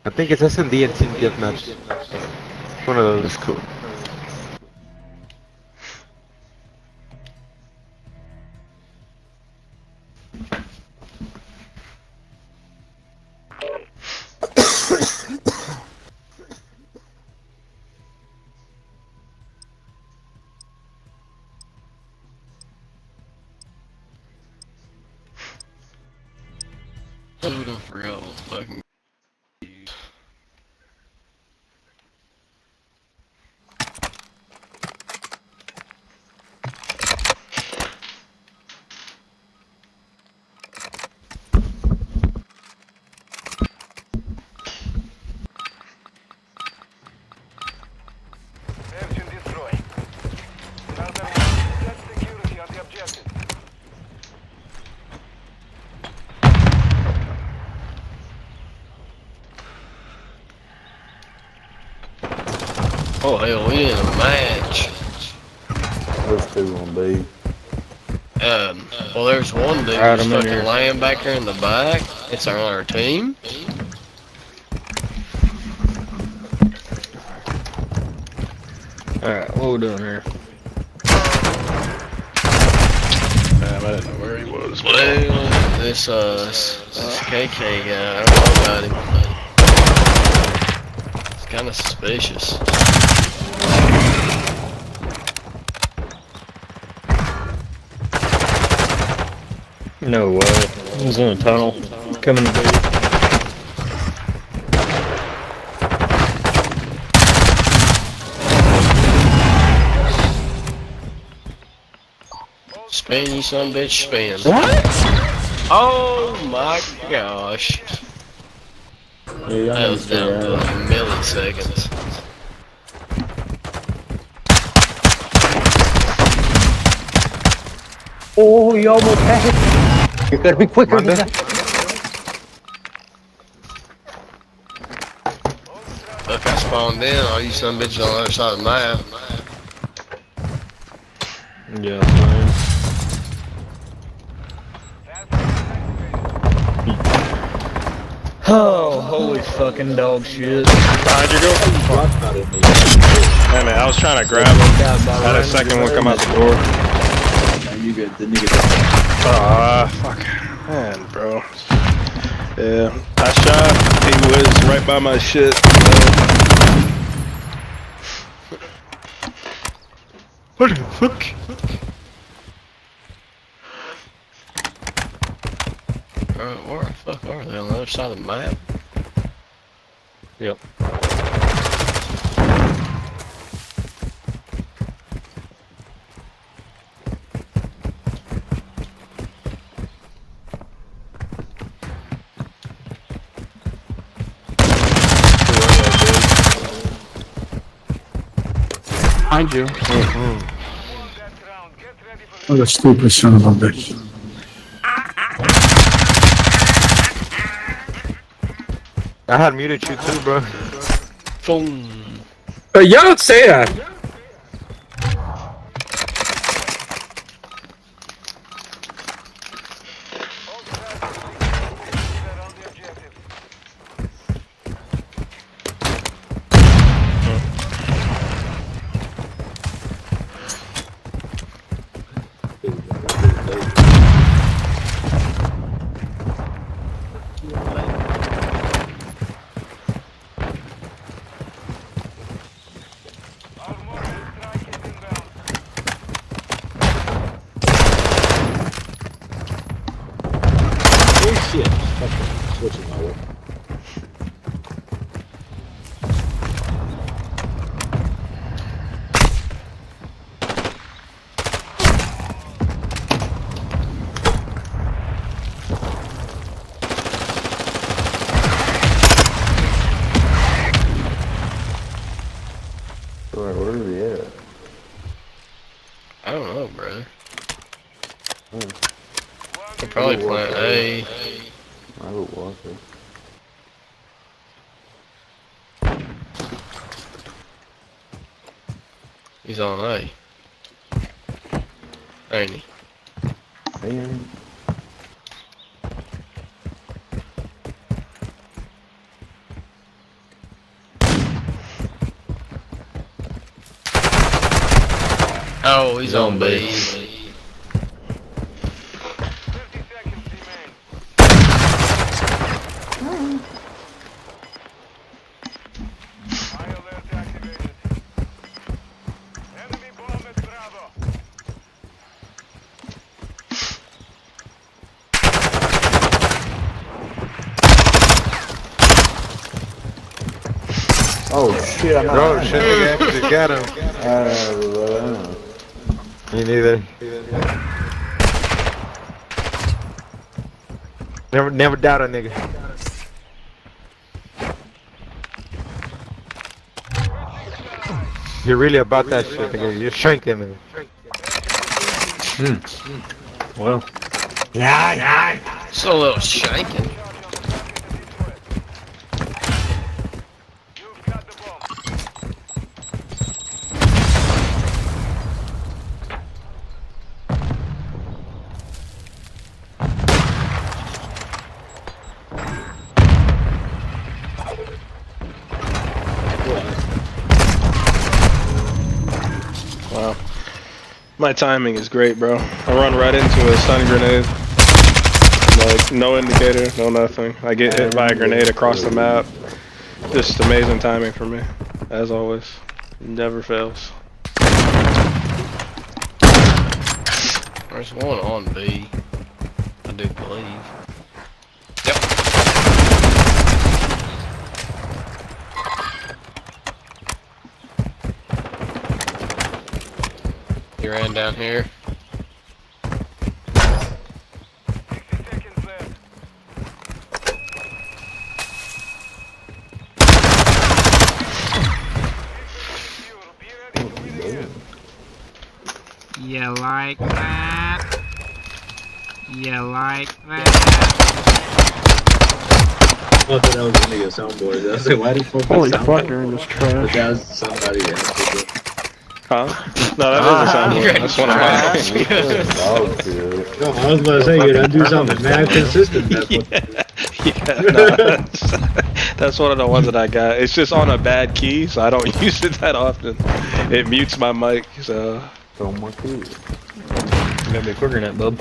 I think it's SND and Team Deathmatch. One of those. That's cool. For real, fucking. Oh hell, we in a match. There's two on B. Well, there's one dude Alright, who's I'm in fucking here. laying back here in the back. It's on our team. Alright, what we doing here? Damn, I didn't know where he was. Well, this KK guy, I don't know about him. It's kind of suspicious. No way. He's in a tunnel. Coming to B. Spin, you son of a bitch, spin. What? Oh my gosh. Yeah, That was down to milliseconds. Oh, you almost had it. You gotta be quicker than that. Look, I spawned in. All you son of bitches on the other side of the map. Yeah, man. Oh, holy fucking dog shit. Behind you, go. Hey man, I was trying to grab him. Had a second one come out the door. You good? The nigga. Ah, fuck. Man, bro. Yeah, I shot. He was right by my shit. What the fuck? Where the fuck are they on the other side of the map? Yep. Behind you. What a stupid son of a bitch. I had muted you too, bro. Boom. You don't say that. Oh shit. Fucking switching my way. Alright, where are we at? I don't know, brother. Hmm. They're probably playing A. I would walk it. He's on A. Ain't he? Man. Oh, he's on B. Oh shit, I'm Bro, not. shit, nigga actually got him. Me neither. Never doubt a nigga. You're really about that shit, nigga. You're shrinking, nigga. Well. Still a little shanking. My timing is great, bro. I run right into a stun grenade. Like, no indicator, no nothing. I get hit by a grenade across the map. Just amazing timing for me, as always. Never fails. There's one on B, I do believe. Yep. He ran down here. 60 seconds left. Be ready to win again. You like that? You like that? I thought that was gonna be a soundboard. I was like, why the fuck? Holy sound fuck, like you're in this But trash. that was somebody else. Huh? No, that is a soundboard. That's one of mine. No, I was about to say, you gotta do something mad consistent. That's one of the ones that I got. It's just on a bad key, so I don't use it that often. It mutes my mic, so. So much food. You gotta be quicker than that, bub.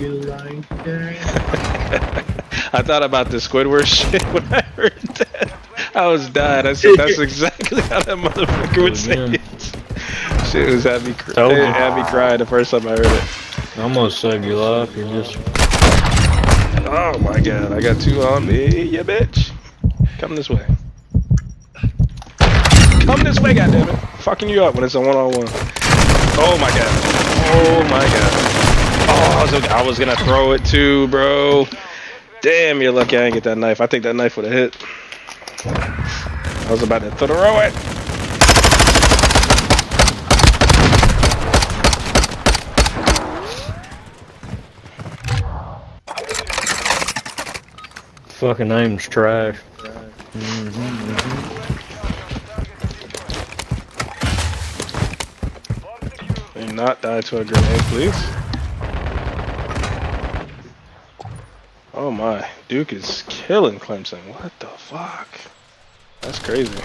I thought about the Squidward shit when I heard that. I was dying. I said, that's exactly how that motherfucker would say it. Shit was had me cry the first time I heard it. Almost saved your life. You just. Oh my god, I got two on me, you bitch. Come this way. Come this way, goddammit. Fucking you up when it's a one-on-one. Oh my god. Oh my god. Oh, I was gonna throw it too, bro. Damn, you're lucky I didn't get that knife. I think that knife would have hit. I was about to throw it. Fucking name's trash. Do not die to a grenade, please. Oh my, Duke is killing Clemson. What the fuck? That's crazy.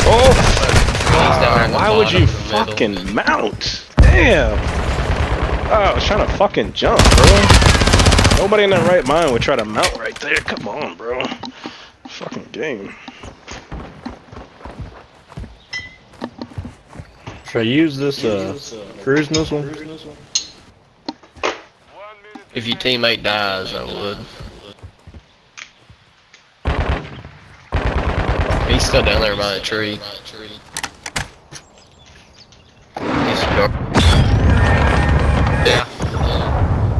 Oh, why would you fucking mount? Damn. Oh, I was trying to fucking jump, bro. Nobody in their right mind would try to mount right there. Come on, bro. Fucking game. Should I use this cruise missile? If your teammate dies, I would. He's still down there by the tree. Yeah.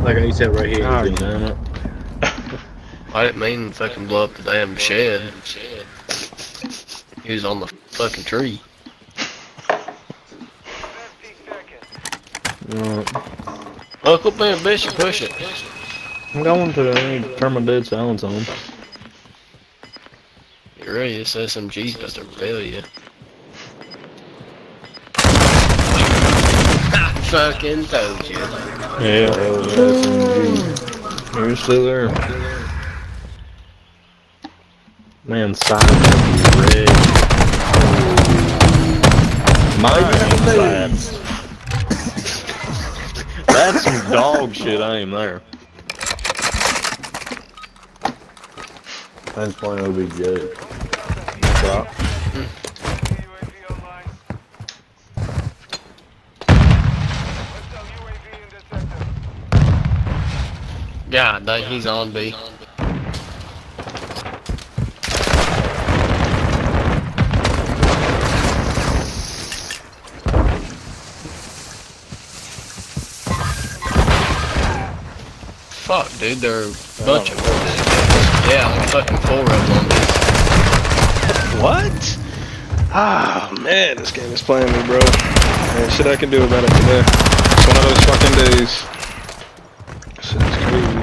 Like I said right here. Oh, damn it. I didn't mean to fucking blow up the damn shed. He was on the fucking tree. Uncle Ben Bishop, push it. I'm going to. I need to turn my dead silence on. You're ready, this SMG's about to fail you. I fucking told you. Yeah, SMG. You're still there. Man, side red. Mine sides. That's some dog shit, I ain't there. That's point OBJ. Drop. God dang, he's on B. Fuck, dude, there are a bunch of them. Yeah, like fucking 4 of them. What? Ah, man, this game is playing me, bro. There's shit I can do about it today. It's one of those fucking days. Shit is crazy.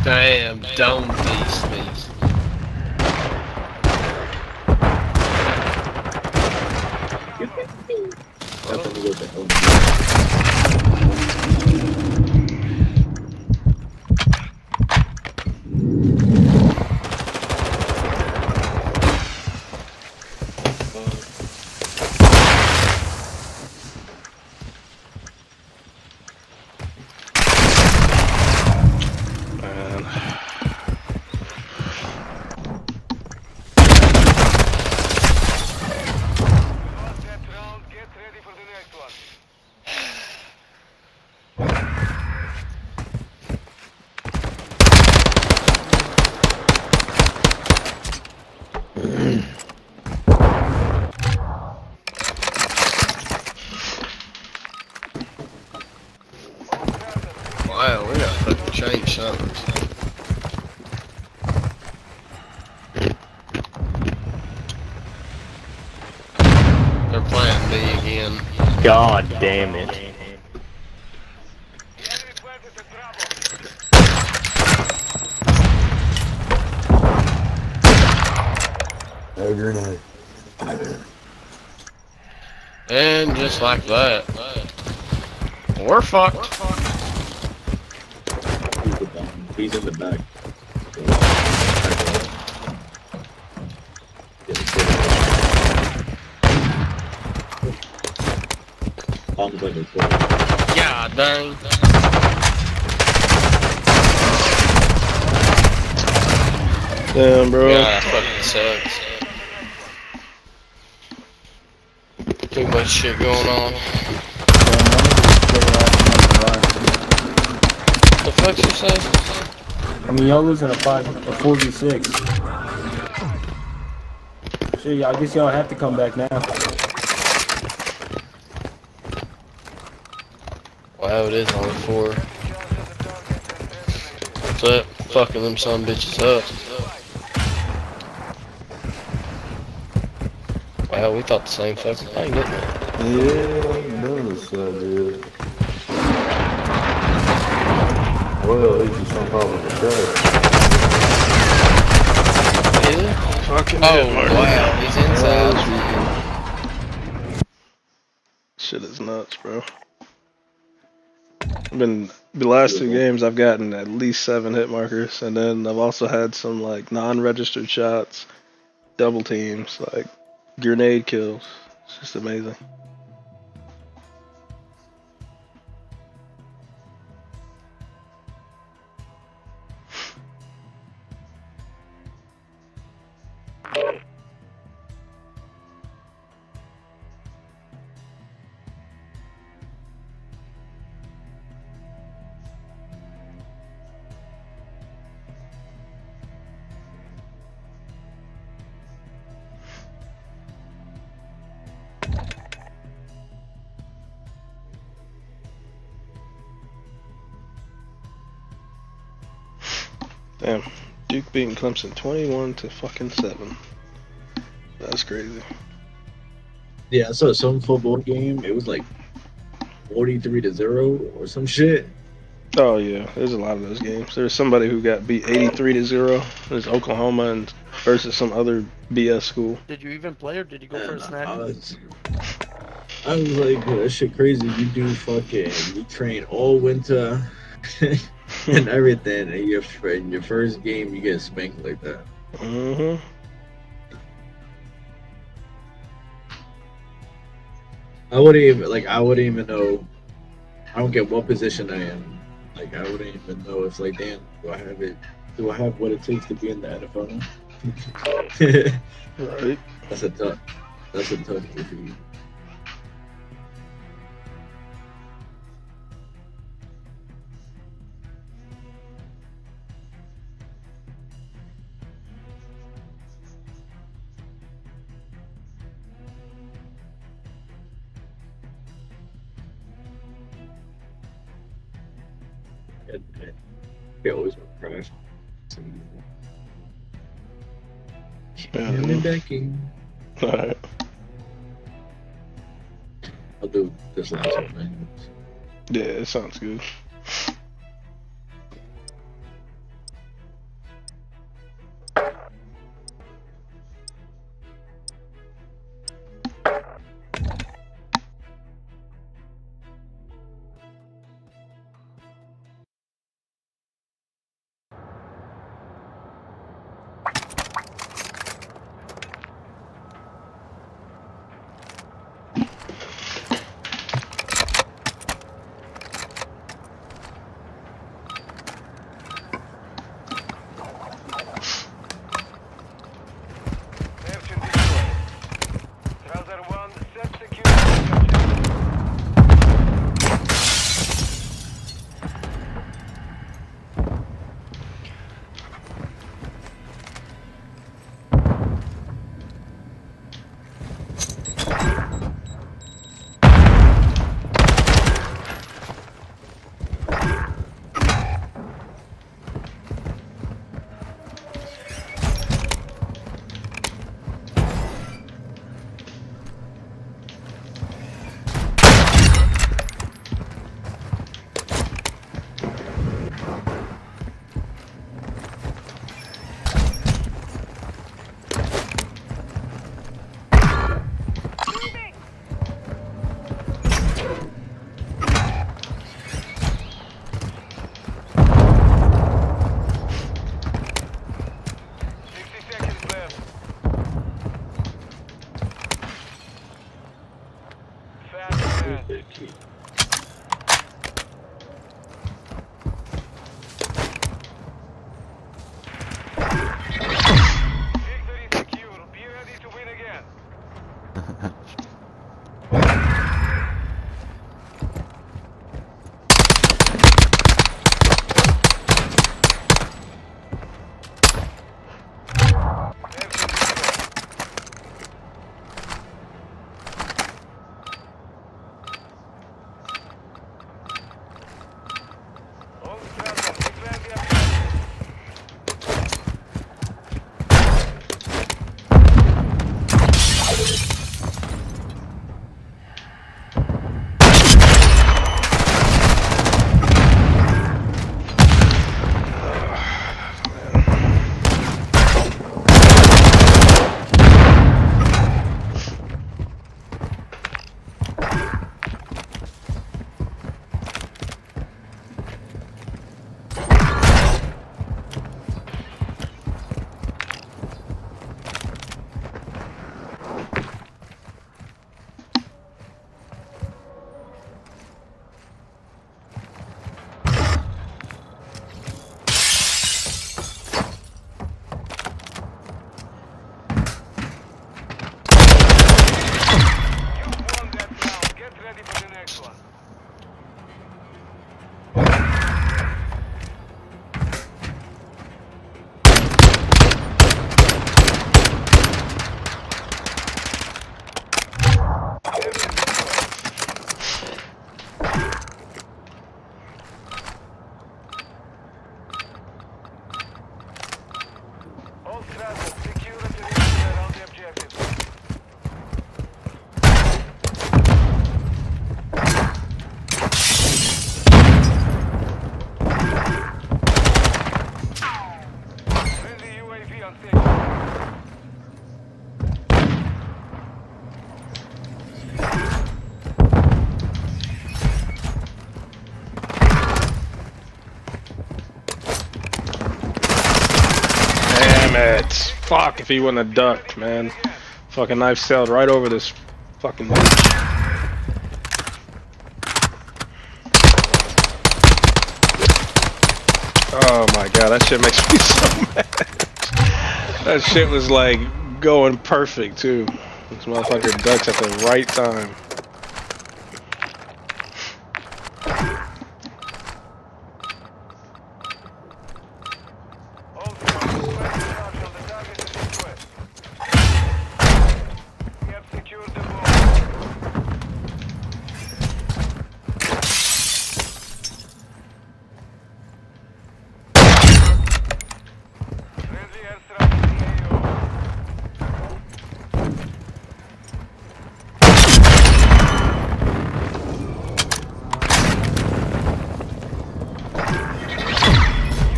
Damn, don't tease me. Definitely with the hell. Man. Lost that round. Get ready for the next one. Wow, we gotta fucking change something. They're playing B again. God damn it. The enemy planted the Bravo. A grenade. And just like that, we're fucked. He's in the back. Bombs like a foot. God dang. Damn, bro. Yeah, that fucking sucks. Too much shit going on. The fuck you say? I mean, y'all losing a 4v6. Shit, I guess y'all have to come back now. Wow, it is only 4. What's up? Fucking them son bitches up. Wow, we thought the same fucking thing, didn't we? Yeah, does dude. Well, at least it's on top of the truck. Yeah? Fucking Oh, hit marker. wow, he's inside. Shit is nuts, bro. The last 2 games I've gotten at least 7 hit markers, and then I've also had some like non-registered shots, double teams, like grenade kills. It's just amazing. Damn, Duke beating Clemson 21-7. That's crazy. Yeah, I saw some football game. It was like 43-0 or some shit. Oh yeah, there's a lot of those games. There's somebody who got beat 83-0. There's Oklahoma and versus some other BS school. Did you even play or did you go for a snack? I was like, that shit crazy. You do you train all winter and everything, and in your first game you get spanked like that. Mm-hmm. I wouldn't even know. I don't get what position I am. Like, I wouldn't even know. It's like, damn, do I have what it takes to be in the NFL? Right. That's a tough issue. They always want to crash. Alright. I'll do this last one. Yeah, it sounds good. Victory secure. Be ready to win again. All scouts, defend the objective. You've won that round. Get ready for the next one. All scouts, secure the perimeter around the objective. Friendly UAV on station. Damn it. Fuck if he wouldn't have ducked, man. Fucking knife sailed right over this fucking beach. Oh my god, that shit makes me so mad. That shit was like going perfect too. This motherfucker ducks at the right time. All scouts, request charge on the target at this west. We have secured the bomb. Friendly airstrike in the AO.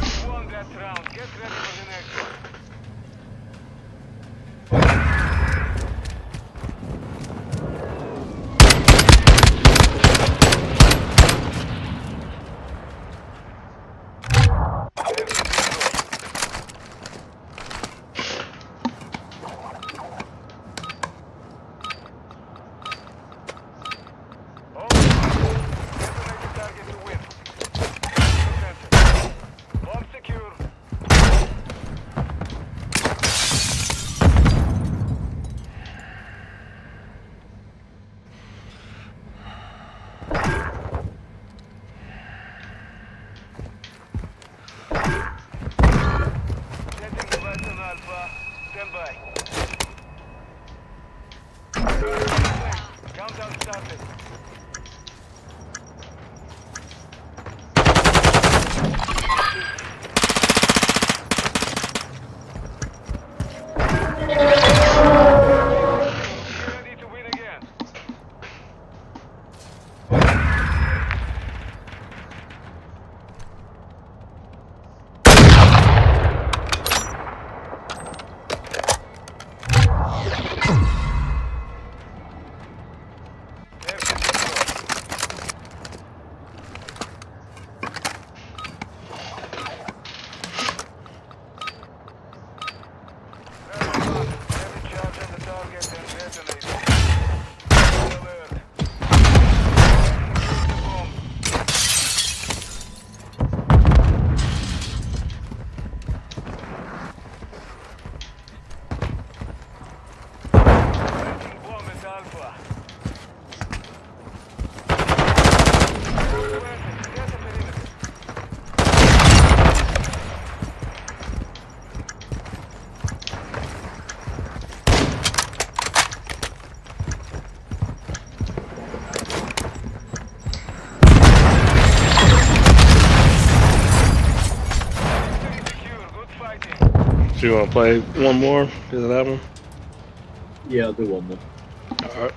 You've won that round. Get ready for the next one. All detonate the target to win. Defensive. Bomb secure. Setting device on Alpha. Stand by. Countdown started. Be ready to win again. Heavy charge on the target and detonate. Alert. So you want to play one more? Is it that one? Yeah, I'll do one more. All right.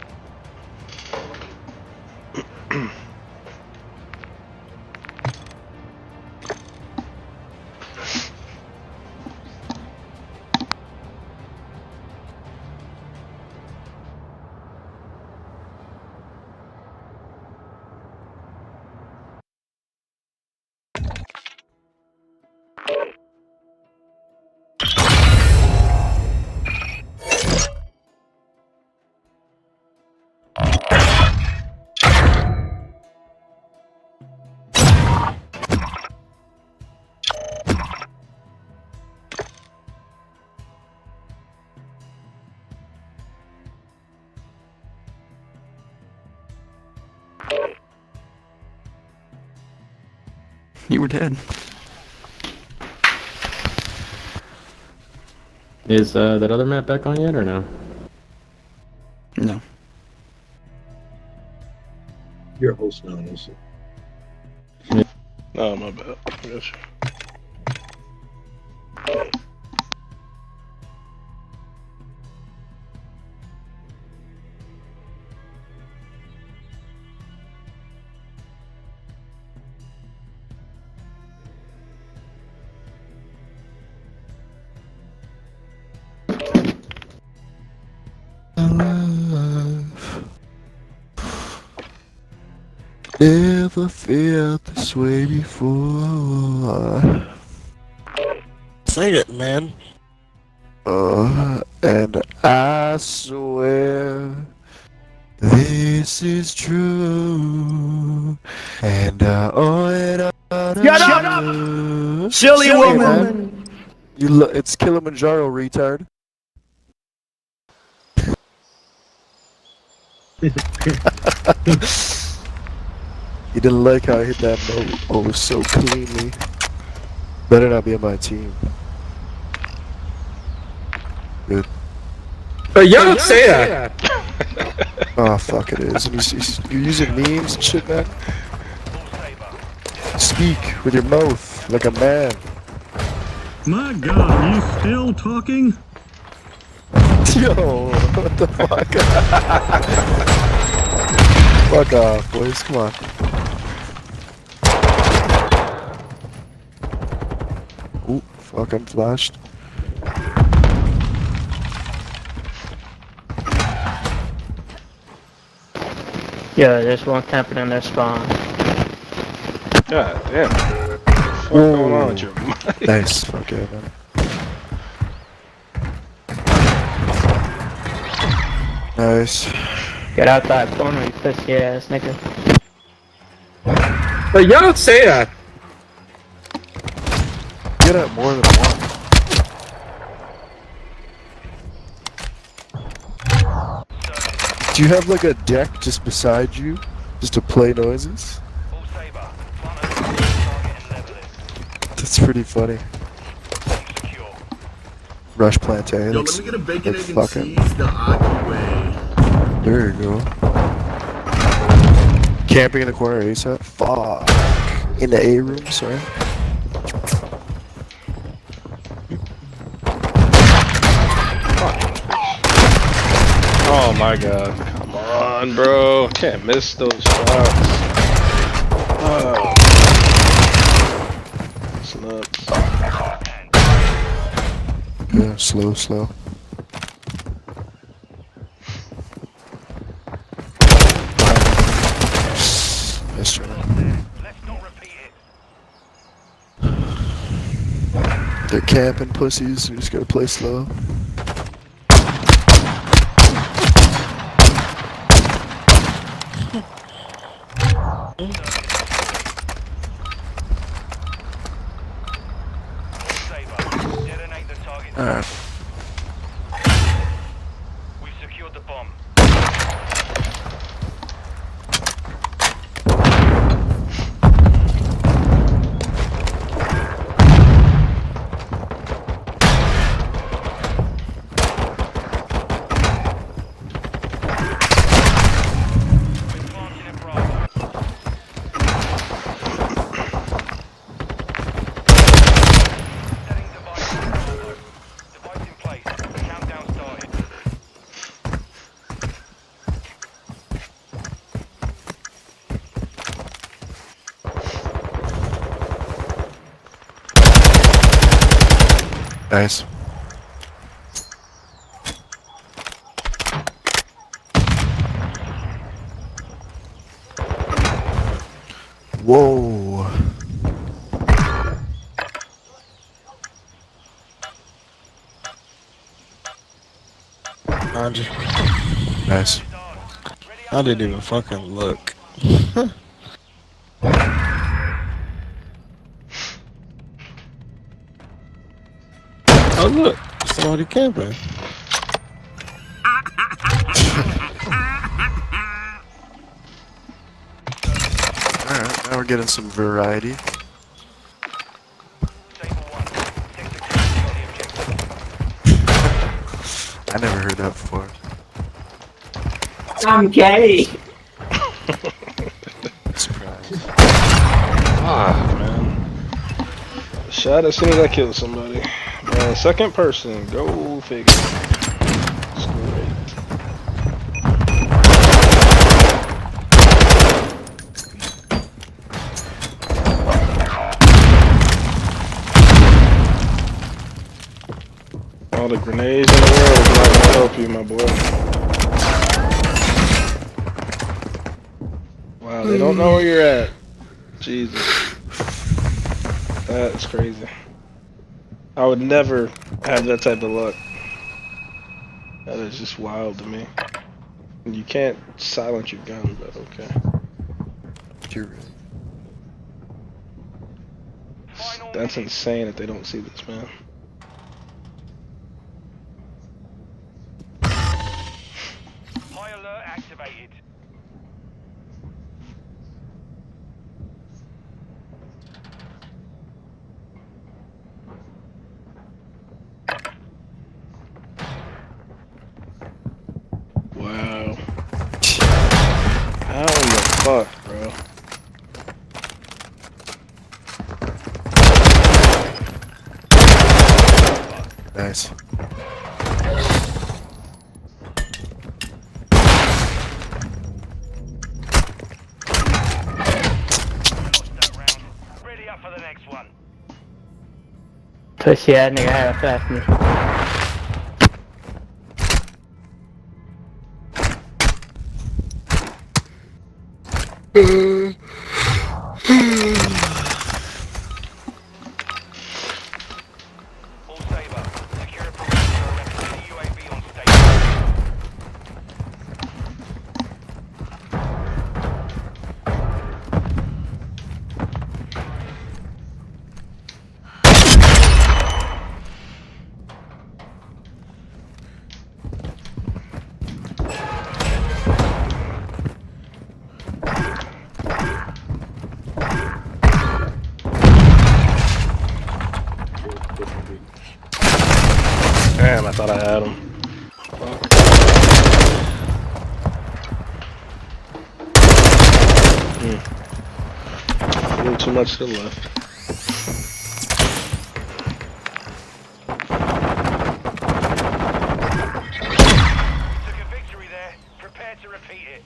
You were dead. Is that other map back on yet or no? No. Your host now, also. Oh, my bad. Gotcha. Never felt this way before. Say it, man. And I swear this is true. And I owe it all to Shut you. up! Silly woman! Man. It's Kilimanjaro, retard. You didn't like how I hit that note. Oh, so cleanly. Better not be on my team. Good. But you don't say that. Oh, fuck, it is. And you're using memes and shit, man? Speak with your mouth like a man. My God, are you still talking? Yo, what the fuck? Fuck off, boys. Come on. Ooh, fuck, I'm flashed. Yeah, there's one camping in their spawn. God damn. What's going on with your mic? Nice. Fuck yeah, man. Nice. Get out that corner, you pussy ass nigga. But you don't say that. Get at more than one. Do you have like a deck just beside you? Just to play noises? That's pretty funny. Rush plant, eh? Yo, let me get a bacon, egg, and fucking... cheese the Aki way. There you go. Camping in the corner, ASAP. Fuck. In the A room, sorry. Oh my god. Come on, bro. Can't miss those shots. Oh. It's nuts. Yeah, slow. Nice try. They're camping pussies, we just gotta play slow. Alright. We secured the bomb. Nice. Whoa. Nice. I didn't even fucking look. Oh look, somebody camping. Alright, now we're getting some variety. I never heard that before. I'm gay. Surprise. Ah, man. Shot as soon as I killed somebody. Second person, go figure. It's great. All the grenades in the world is not gonna help you, my boy. Wow, they don't know where you're at. Jesus. That's crazy. I would never have that type of luck. That is just wild to me. You can't silence your gun, but okay. You're right. That's insane that they don't see this, man. High alert activated. Wow. How in the fuck, bro? Nice. Ready up for the next one. Pussy ass nigga had a fast me. All Saber. Secure a perimeter around the UAV on station. Damn, I thought I had him. Fuck. A little too much to the left. Took a victory there. Prepare to repeat it.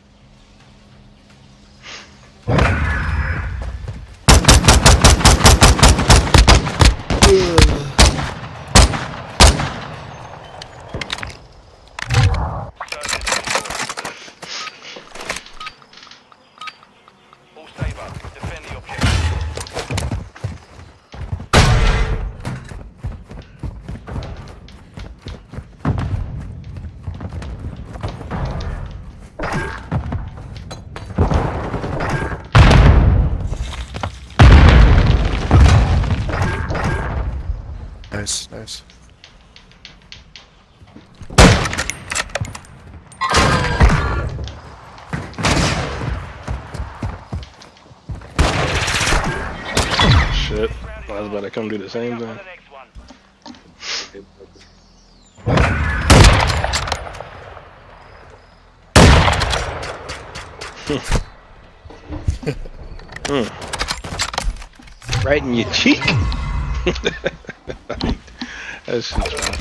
All Saber. Defend the objective. Nice, nice. Shit. I was about to come do the same thing. Right in your cheek. That's just fine.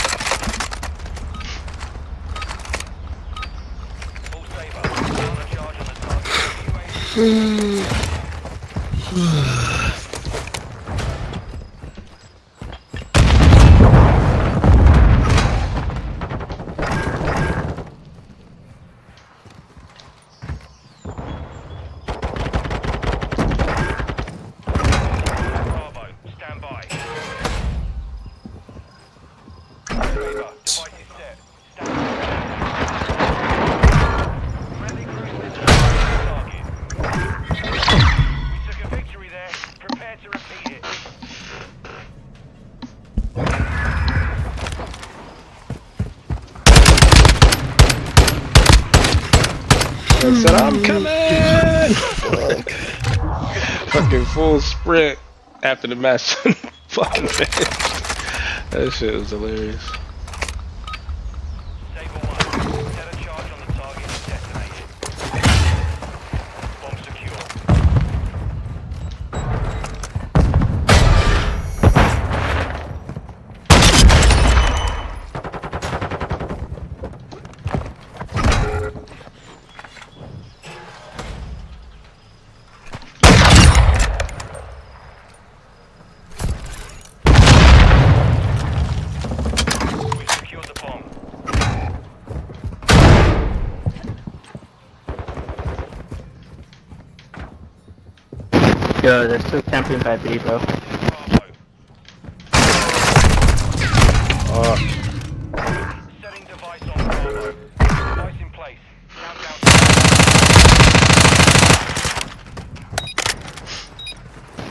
fucking full sprint after the match. Fucking that shit was hilarious. Saber 1. Set a charge on the target and detonate it. Bomb secure. We've secured the bomb. Yo, there's two camping by B, bro. Setting device on Bravo. Device in place. Countdown.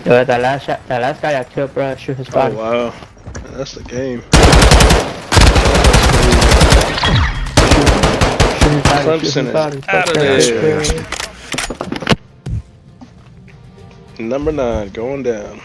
Yo, that last guy I killed, bro, shoot his Oh body. wow, that's the game. Shoot his body, shoot Clemson his body. is out of there. Number 9 going down.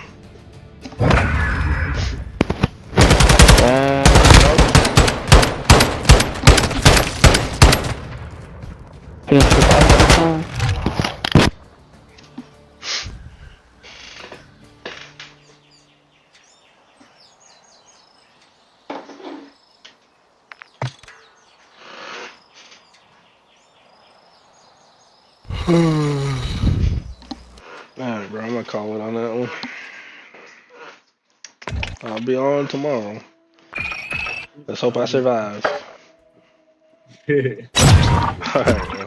Alright, bro, I'm gonna call it on that one. I'll be on tomorrow. Let's hope I survive. Alright, bro.